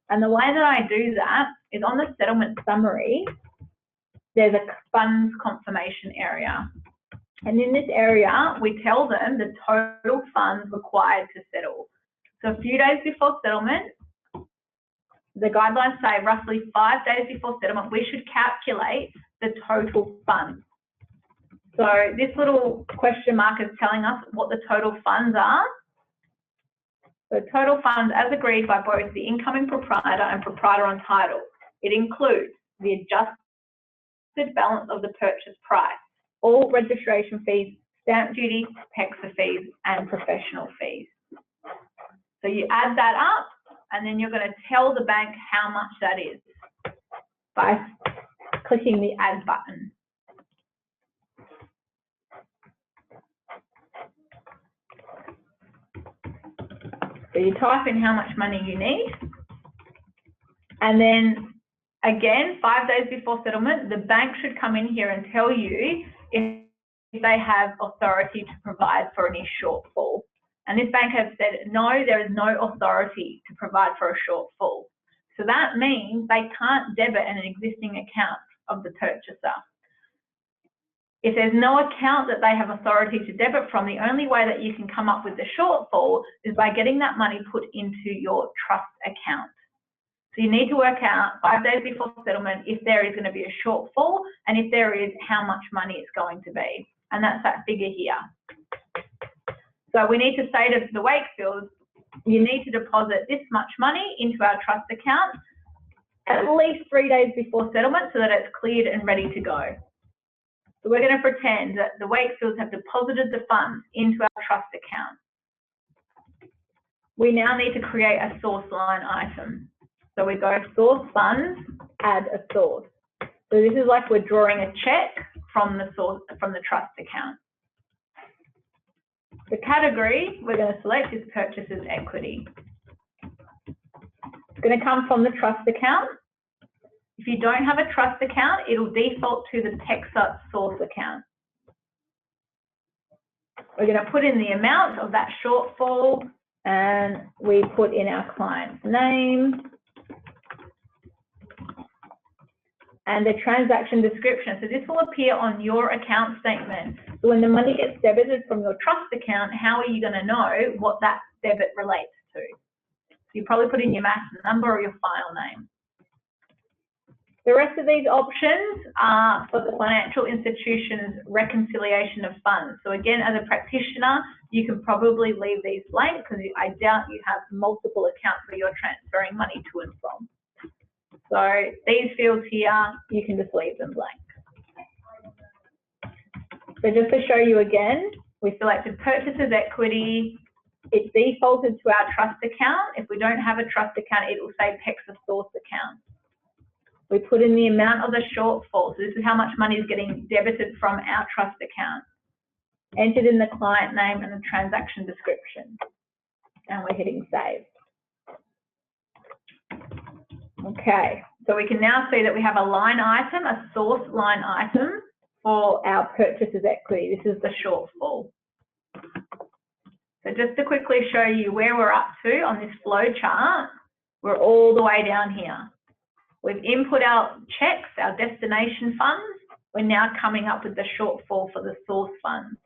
And the way that I do that is on the settlement summary, there's a funds confirmation area. And in this area, we tell them the total funds required to settle. So a few days before settlement, the guidelines say roughly 5 days before settlement, we should calculate the total funds. So this little question mark is telling us what the total funds are. The total funds as agreed by both the incoming proprietor and proprietor on title. It includes the adjusted balance of the purchase price, all registration fees, stamp duty, PEXA fees, and professional fees. So you add that up, and then you're going to tell the bank how much that is by clicking the add button. So you type in how much money you need. And then again, 5 days before settlement, the bank should come in here and tell you if they have authority to provide for any shortfall. And this bank has said, no, there is no authority to provide for a shortfall. So that means they can't debit an existing account of the purchaser. If there's no account that they have authority to debit from, the only way that you can come up with the shortfall is by getting that money put into your trust account. So you need to work out 5 days before settlement if there is going to be a shortfall, and if there is, how much money it's going to be. And that's that figure here. So we need to say to the Wakefields, you need to deposit this much money into our trust account at least 3 days before settlement so that it's cleared and ready to go. So we're going to pretend that the Wakefields have deposited the funds into our trust account. We now need to create a source line item. So we go source funds, add a source. So this is like we're drawing a check from the source, from the trust account. The category we're going to select is purchasers equity. It's going to come from the trust account. If you don't have a trust account, it'll default to the PEXA source account. We're going to put in the amount of that shortfall, and we put in our client's name and the transaction description. So this will appear on your account statement. So when the money gets debited from your trust account, how are you going to know what that debit relates to? So you probably put in your mass number or your file name. The rest of these options are for the financial institution's reconciliation of funds. So again, as a practitioner, you can probably leave these blank because I doubt you have multiple accounts where you're transferring money to and from. So these fields here, you can just leave them blank. So just to show you again, we selected purchasers equity. It's defaulted to our trust account. If we don't have a trust account, it will say PEXA source account. We put in the amount of the shortfall. So this is how much money is getting debited from our trust account. Entered in the client name and the transaction description. And we're hitting save. Okay, so we can now see that we have a line item, a source line item for our purchasers equity. This is the shortfall. So just to quickly show you where we're up to on this flow chart, we're all the way down here. We've input our checks, our destination funds. We're now coming up with the shortfall for the source funds.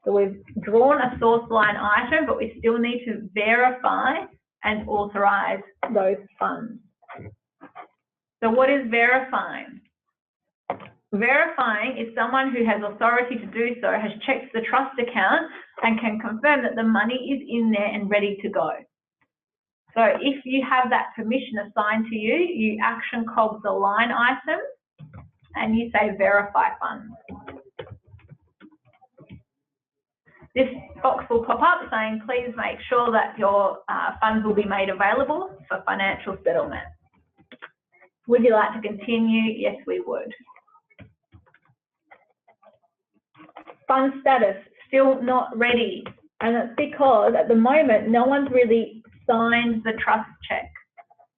So we've drawn a source line item, but we still need to verify and authorize those funds. So what is verifying? Verifying is someone who has authority to do so, has checked the trust account and can confirm that the money is in there and ready to go. So if you have that permission assigned to you, you action cog the line item and you say verify funds. This box will pop up saying, please make sure that your funds will be made available for financial settlement. Would you like to continue? Yes, we would. Fund status, still not ready. And that's because at the moment, no one's really signed the trust check.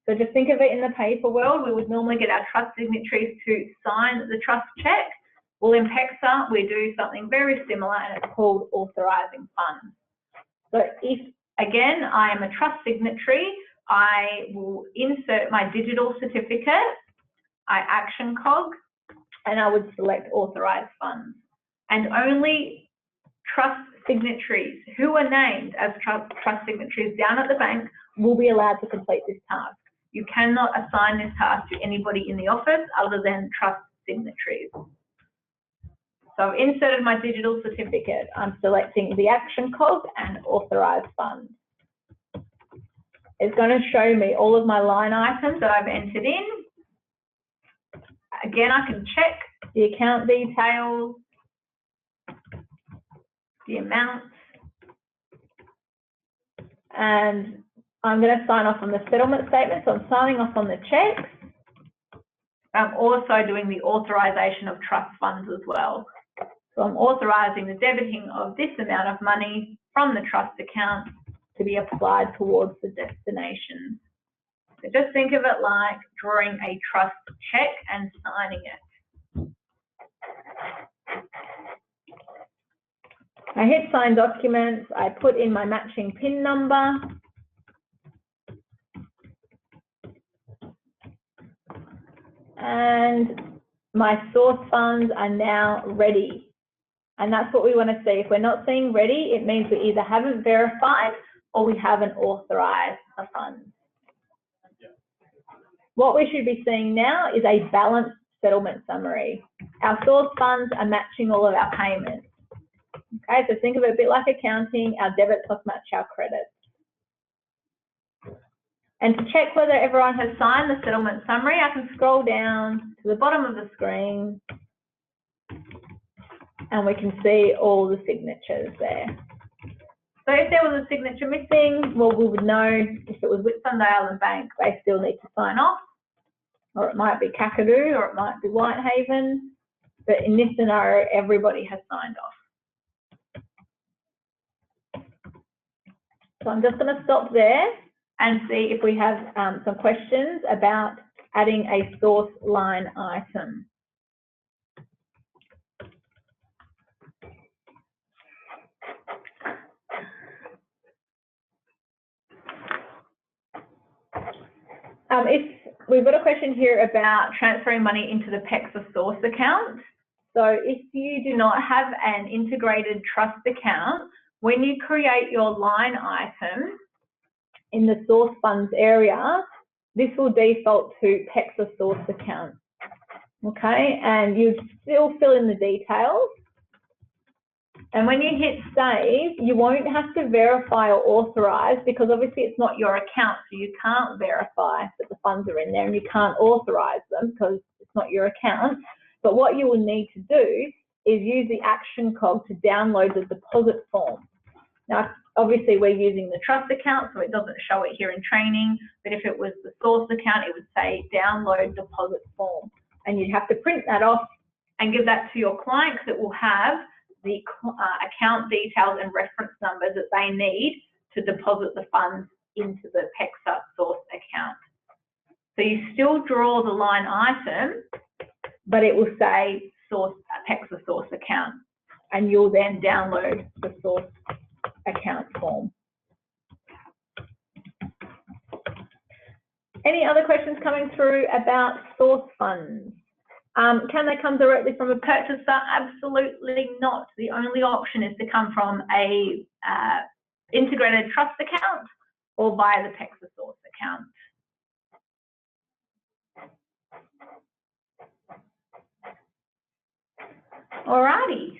So just think of it in the paper world, we would normally get our trust signatories to sign the trust check. Well, in PEXA, we do something very similar and it's called authorising funds. So if, again, I am a trust signatory, I will insert my digital certificate, I action cog, and I would select authorise funds. And only trust signatories who are named as trust signatories down at the bank will be allowed to complete this task. You cannot assign this task to anybody in the office other than trust signatories. So I've inserted my digital certificate. I'm selecting the action cog and authorise funds. It's going to show me all of my line items that I've entered in. Again, I can check the account details, the amounts, and I'm going to sign off on the settlement statement. So I'm signing off on the checks. I'm also doing the authorisation of trust funds as well. So I'm authorising the debiting of this amount of money from the trust account to be applied towards the destination. So just think of it like drawing a trust check and signing it. I hit sign documents, I put in my matching PIN number. And my source funds are now ready. And that's what we want to see. If we're not seeing ready, it means we either haven't verified or we haven't authorized the funds. What we should be seeing now is a balanced settlement summary. Our source funds are matching all of our payments. Okay, so think of it a bit like accounting, our debits must match our credits. And to check whether everyone has signed the settlement summary, I can scroll down to the bottom of the screen and we can see all the signatures there. So if there was a signature missing, well, we would know if it was Whitsunday Island Bank, they still need to sign off, or it might be Kakadu, or it might be Whitehaven. But in this scenario, everybody has signed off. So I'm just going to stop there and see if we have some questions about adding a source line item. If we've got a question here about transferring money into the PEXA source account. So if you do not have an integrated trust account, when you create your line item in the source funds area, this will default to PEXA source account. Okay, and you still fill in the details. And when you hit save, you won't have to verify or authorize because obviously it's not your account, so you can't verify that the funds are in there and you can't authorize them because it's not your account. But what you will need to do is use the action cog to download the deposit form. Now, obviously we're using the trust account, so it doesn't show it here in training, but if it was the source account, it would say download deposit form. And you'd have to print that off and give that to your client because it will have the account details and reference numbers that they need to deposit the funds into the PEXA source account. So you still draw the line item, but it will say source PEXA source account, and you'll then download the source account form. Any other questions coming through about source funds? Can they come directly from a purchaser? Absolutely not. The only option is to come from a integrated trust account or via the PEXA source account. Alrighty.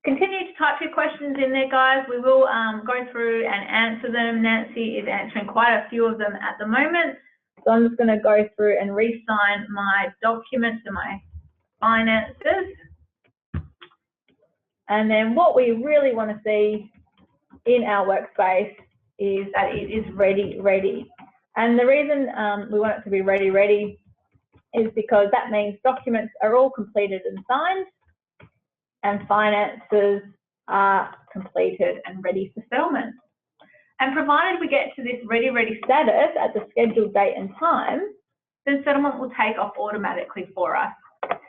Continue to type your questions in there, guys. We will go through and answer them. Nancy is answering quite a few of them at the moment. So I'm just going to go through and re-sign my documents and my finances. And then what we really want to see in our workspace is that it is ready. And the reason we want it to be ready is because that means documents are all completed and signed and finances are completed and ready for settlement. And provided we get to this ready status at the scheduled date and time, then settlement will take off automatically for us.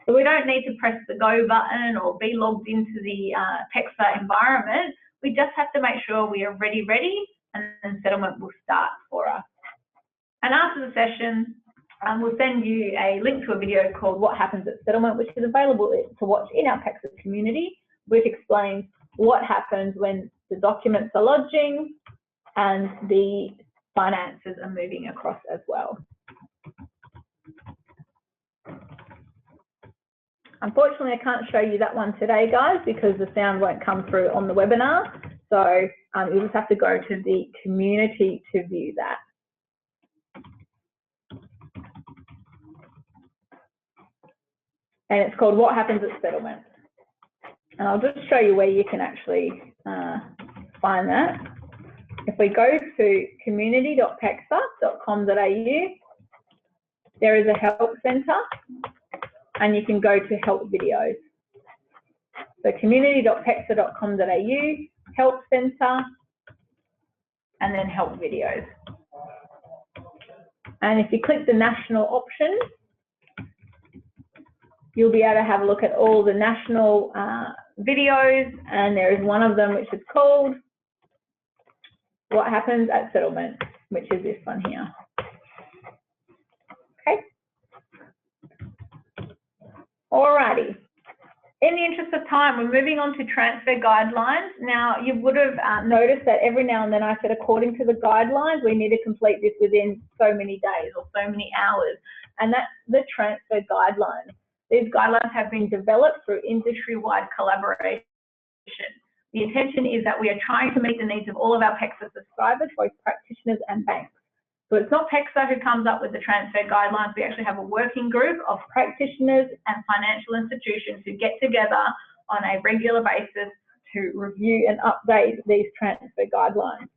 So we don't need to press the go button or be logged into the PEXA environment. We just have to make sure we are ready, and then settlement will start for us. And after the session, we'll send you a link to a video called What Happens at Settlement, which is available to watch in our PEXA community, which explains what happens when the documents are lodging and the finances are moving across as well. Unfortunately, I can't show you that one today, guys, because the sound won't come through on the webinar. So you just have to go to the community to view that. And it's called What Happens at Settlement. And I'll just show you where you can actually find that. If we go to community.pexa.com.au, there is a help centre and you can go to help videos. So community.pexa.com.au, help centre, and then help videos. And if you click the national option, you'll be able to have a look at all the national videos, and there is one of them which is called What Happens at Settlement, which is this one here. Okay. Alrighty. In the interest of time, we're moving on to transfer guidelines. Now, you would have noticed that every now and then I said, according to the guidelines, we need to complete this within so many days or so many hours. And that's the transfer guidelines. These guidelines have been developed through industry-wide collaboration. The intention is that we are trying to meet the needs of all of our PEXA subscribers, both practitioners and banks. So it's not PEXA who comes up with the transfer guidelines. We actually have a working group of practitioners and financial institutions who get together on a regular basis to review and update these transfer guidelines.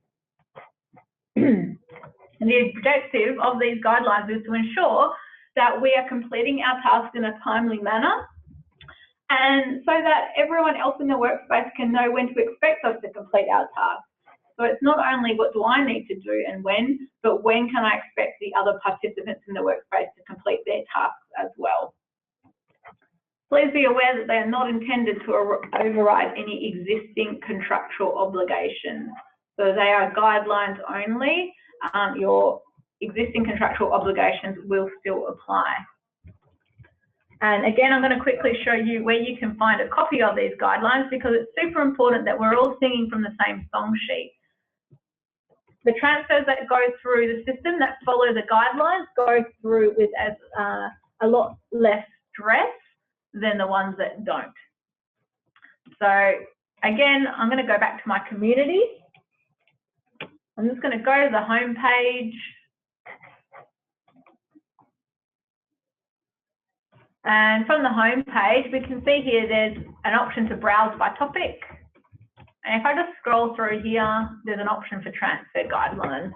And the objective of these guidelines is to ensure that we are completing our tasks in a timely manner, and so that everyone else in the workspace can know when to expect us to complete our tasks. So it's not only what do I need to do and when, but when can I expect the other participants in the workspace to complete their tasks as well. Please be aware that they are not intended to override any existing contractual obligations. So they are guidelines only. Your existing contractual obligations will still apply. And again, I'm going to quickly show you where you can find a copy of these guidelines, because it's super important that we're all singing from the same song sheet. The transfers that go through the system that follow the guidelines go through with a lot less stress than the ones that don't. So again, I'm going to go back to my community. I'm just going to go to the home page. And from the home page, we can see here there's an option to browse by topic. And if I just scroll through here, there's an option for transfer guidelines.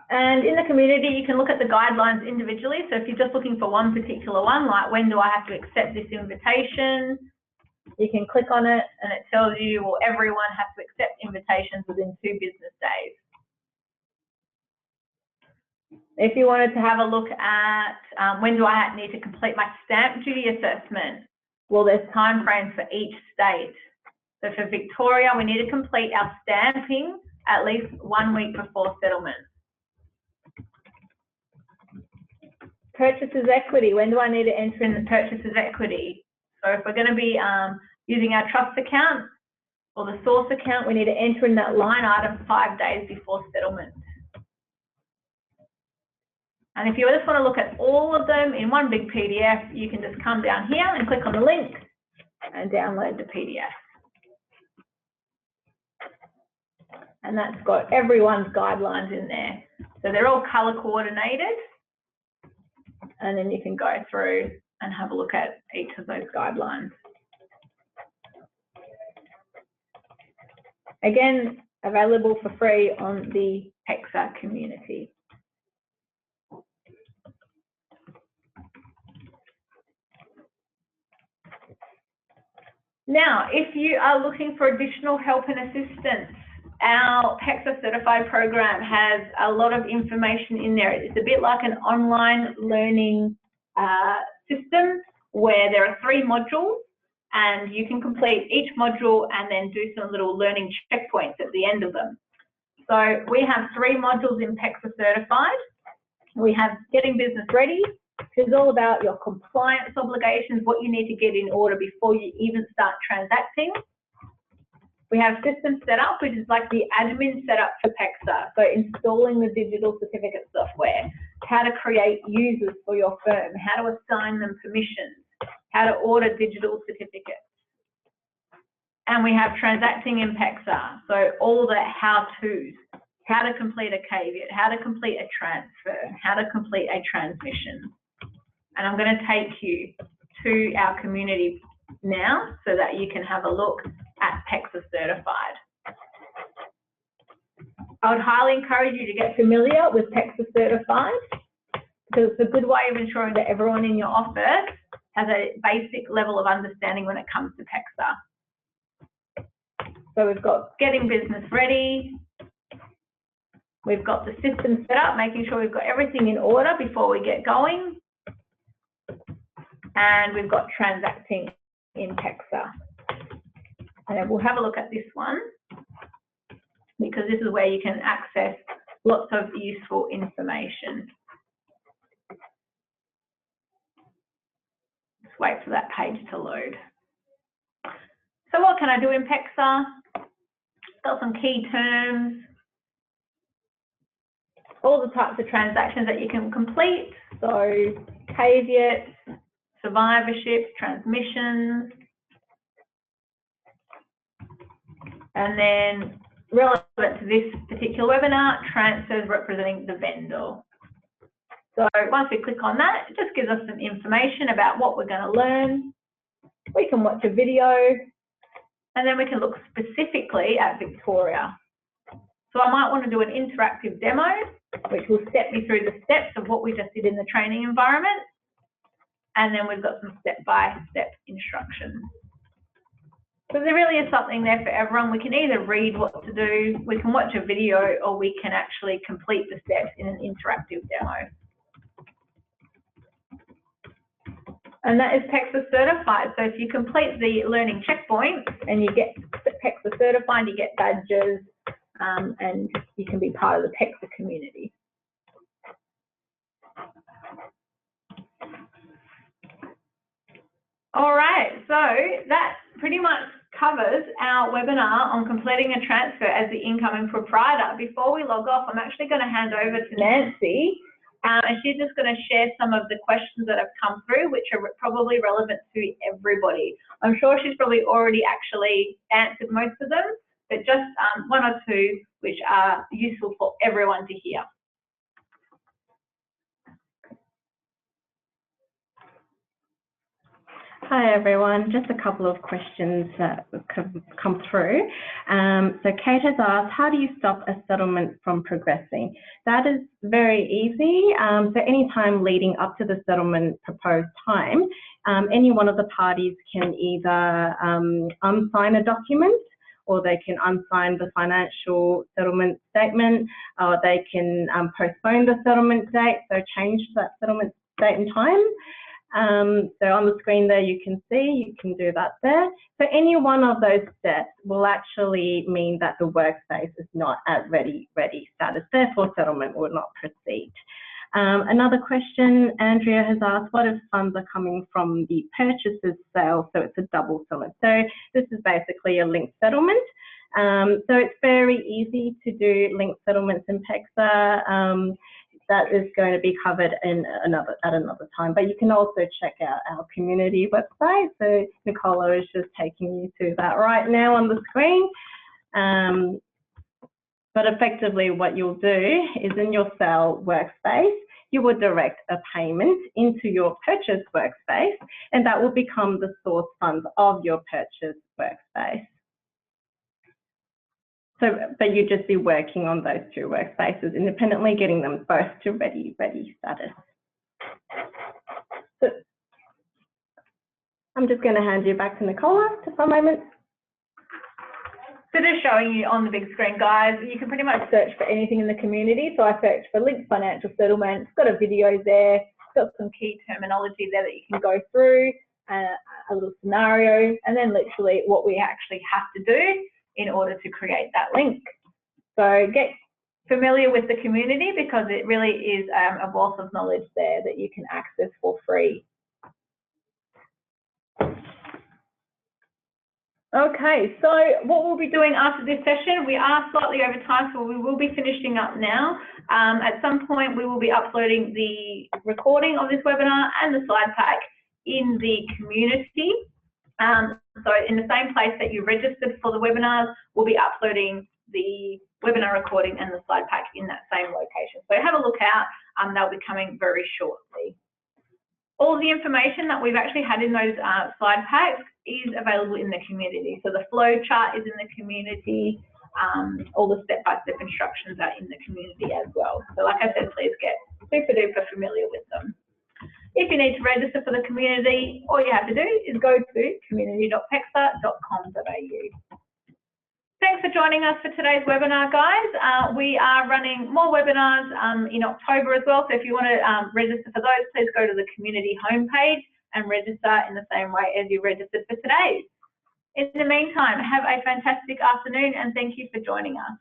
And in the community, you can look at the guidelines individually. So if you're just looking for one particular one, like when do I have to accept this invitation, you can click on it and it tells you, well, everyone has to accept invitations within 2 business days. If you wanted to have a look at when do I need to complete my stamp duty assessment, well, there's time frames for each state. So for Victoria, we need to complete our stamping at least 1 week before settlement. Purchaser's equity, when do I need to enter in the purchaser's equity? So if we're going to be using our trust account or the source account, we need to enter in that line item 5 days before settlement. And if you just want to look at all of them in one big PDF, you can just come down here and click on the link and download the PDF. And that's got everyone's guidelines in there. So they're all color coordinated. And then you can go through and have a look at each of those guidelines. Again, available for free on the PEXA community. Now, if you are looking for additional help and assistance, our PEXA certified program has a lot of information in there. It's a bit like an online learning system where there are 3 modules and you can complete each module and then do some little learning checkpoints at the end of them. So we have 3 modules in PEXA certified. We have Getting Business Ready, which is all about your compliance obligations, what you need to get in order before you even start transacting. We have System Setup, which is like the admin setup for PEXA. So installing the digital certificate software, how to create users for your firm, how to assign them permissions, how to order digital certificates. And we have Transacting in PEXA, so all the how-tos, how to complete a caveat, how to complete a transfer, how to complete a transmission. And I'm going to take you to our community now so that you can have a look at PEXA certified. I would highly encourage you to get familiar with PEXA certified. because it's a good way of ensuring that everyone in your office has a basic level of understanding when it comes to PEXA. So we've got getting business ready. We've got the system set up, making sure we've got everything in order before we get going. And we've got transacting in PEXA. And then we'll have a look at this one, because this is where you can access lots of useful information. Just wait for that page to load. So what can I do in PEXA? Got some key terms, all the types of transactions that you can complete. So caveats, survivorship, transmissions, and then relevant to this particular webinar, transfers representing the vendor. So once we click on that, it just gives us some information about what we're going to learn. We can watch a video, and then we can look specifically at Victoria. So I might want to do an interactive demo, which will step me through the steps of what we just did in the training environment. And then we've got some step-by-step instructions. So there really is something there for everyone. We can either read what to do, we can watch a video, or we can actually complete the steps in an interactive demo. And that is PEXA certified. So if you complete the learning checkpoint and you get PEXA certified, you get badges, and you can be part of the PEXA community. All right, so that pretty much covers our webinar on completing a transfer as the incoming proprietor. Before we log off, I'm actually going to hand over to Nancy, and she's just going to share some of the questions that have come through, which are probably relevant to everybody. I'm sure she's probably already actually answered most of them, but just one or two which are useful for everyone to hear. Hi everyone, just a couple of questions that have come through. So Kate has asked, how do you stop a settlement from progressing? That is very easy. So any time leading up to the settlement proposed time, any one of the parties can either unsign a document, or they can unsign the financial settlement statement, or they can postpone the settlement date, so change that settlement date and time. So on the screen there you can see, you can do that there. So any one of those steps will actually mean that the workspace is not at ready status, therefore settlement will not proceed. Another question Andrea has asked, what if funds are coming from the purchaser's sale, so it's a double settlement? So this is basically a linked settlement. So it's very easy to do linked settlements in PEXA. That is going to be covered in at another time, but you can also check out our community website. So Nicola is just taking you to that right now on the screen. But effectively what you'll do is in your sale workspace, you will direct a payment into your purchase workspace, and that will become the source funds of your purchase workspace. So, but you'd just be working on those two workspaces independently, getting them both to ready status. So I'm just going to hand you back to Nicola for a moment. So just showing you on the big screen, guys, you can pretty much search for anything in the community. So I searched for linked financial settlement. It's got a video there. It's got some key terminology there that you can go through, a little scenario, and then literally what we actually have to do in order to create that link. So get familiar with the community, because it really is a wealth of knowledge there that you can access for free. Okay, so what we'll be doing after this session, we are slightly over time, so we will be finishing up now. At some point, we will be uploading the recording of this webinar and the slide pack in the community. So in the same place that you registered for the webinars, we'll be uploading the webinar recording and the slide pack in that same location. So have a look out, they'll be coming very shortly. All the information that we've actually had in those slide packs is available in the community. So the flow chart is in the community, all the step-by-step instructions are in the community as well. So like I said, please get super duper familiar with them. If you need to register for the community, all you have to do is go to community.pexa.com.au. Thanks for joining us for today's webinar, guys. We are running more webinars in October as well, so if you want to register for those, please go to the community homepage and register in the same way as you registered for today's. In the meantime, have a fantastic afternoon and thank you for joining us.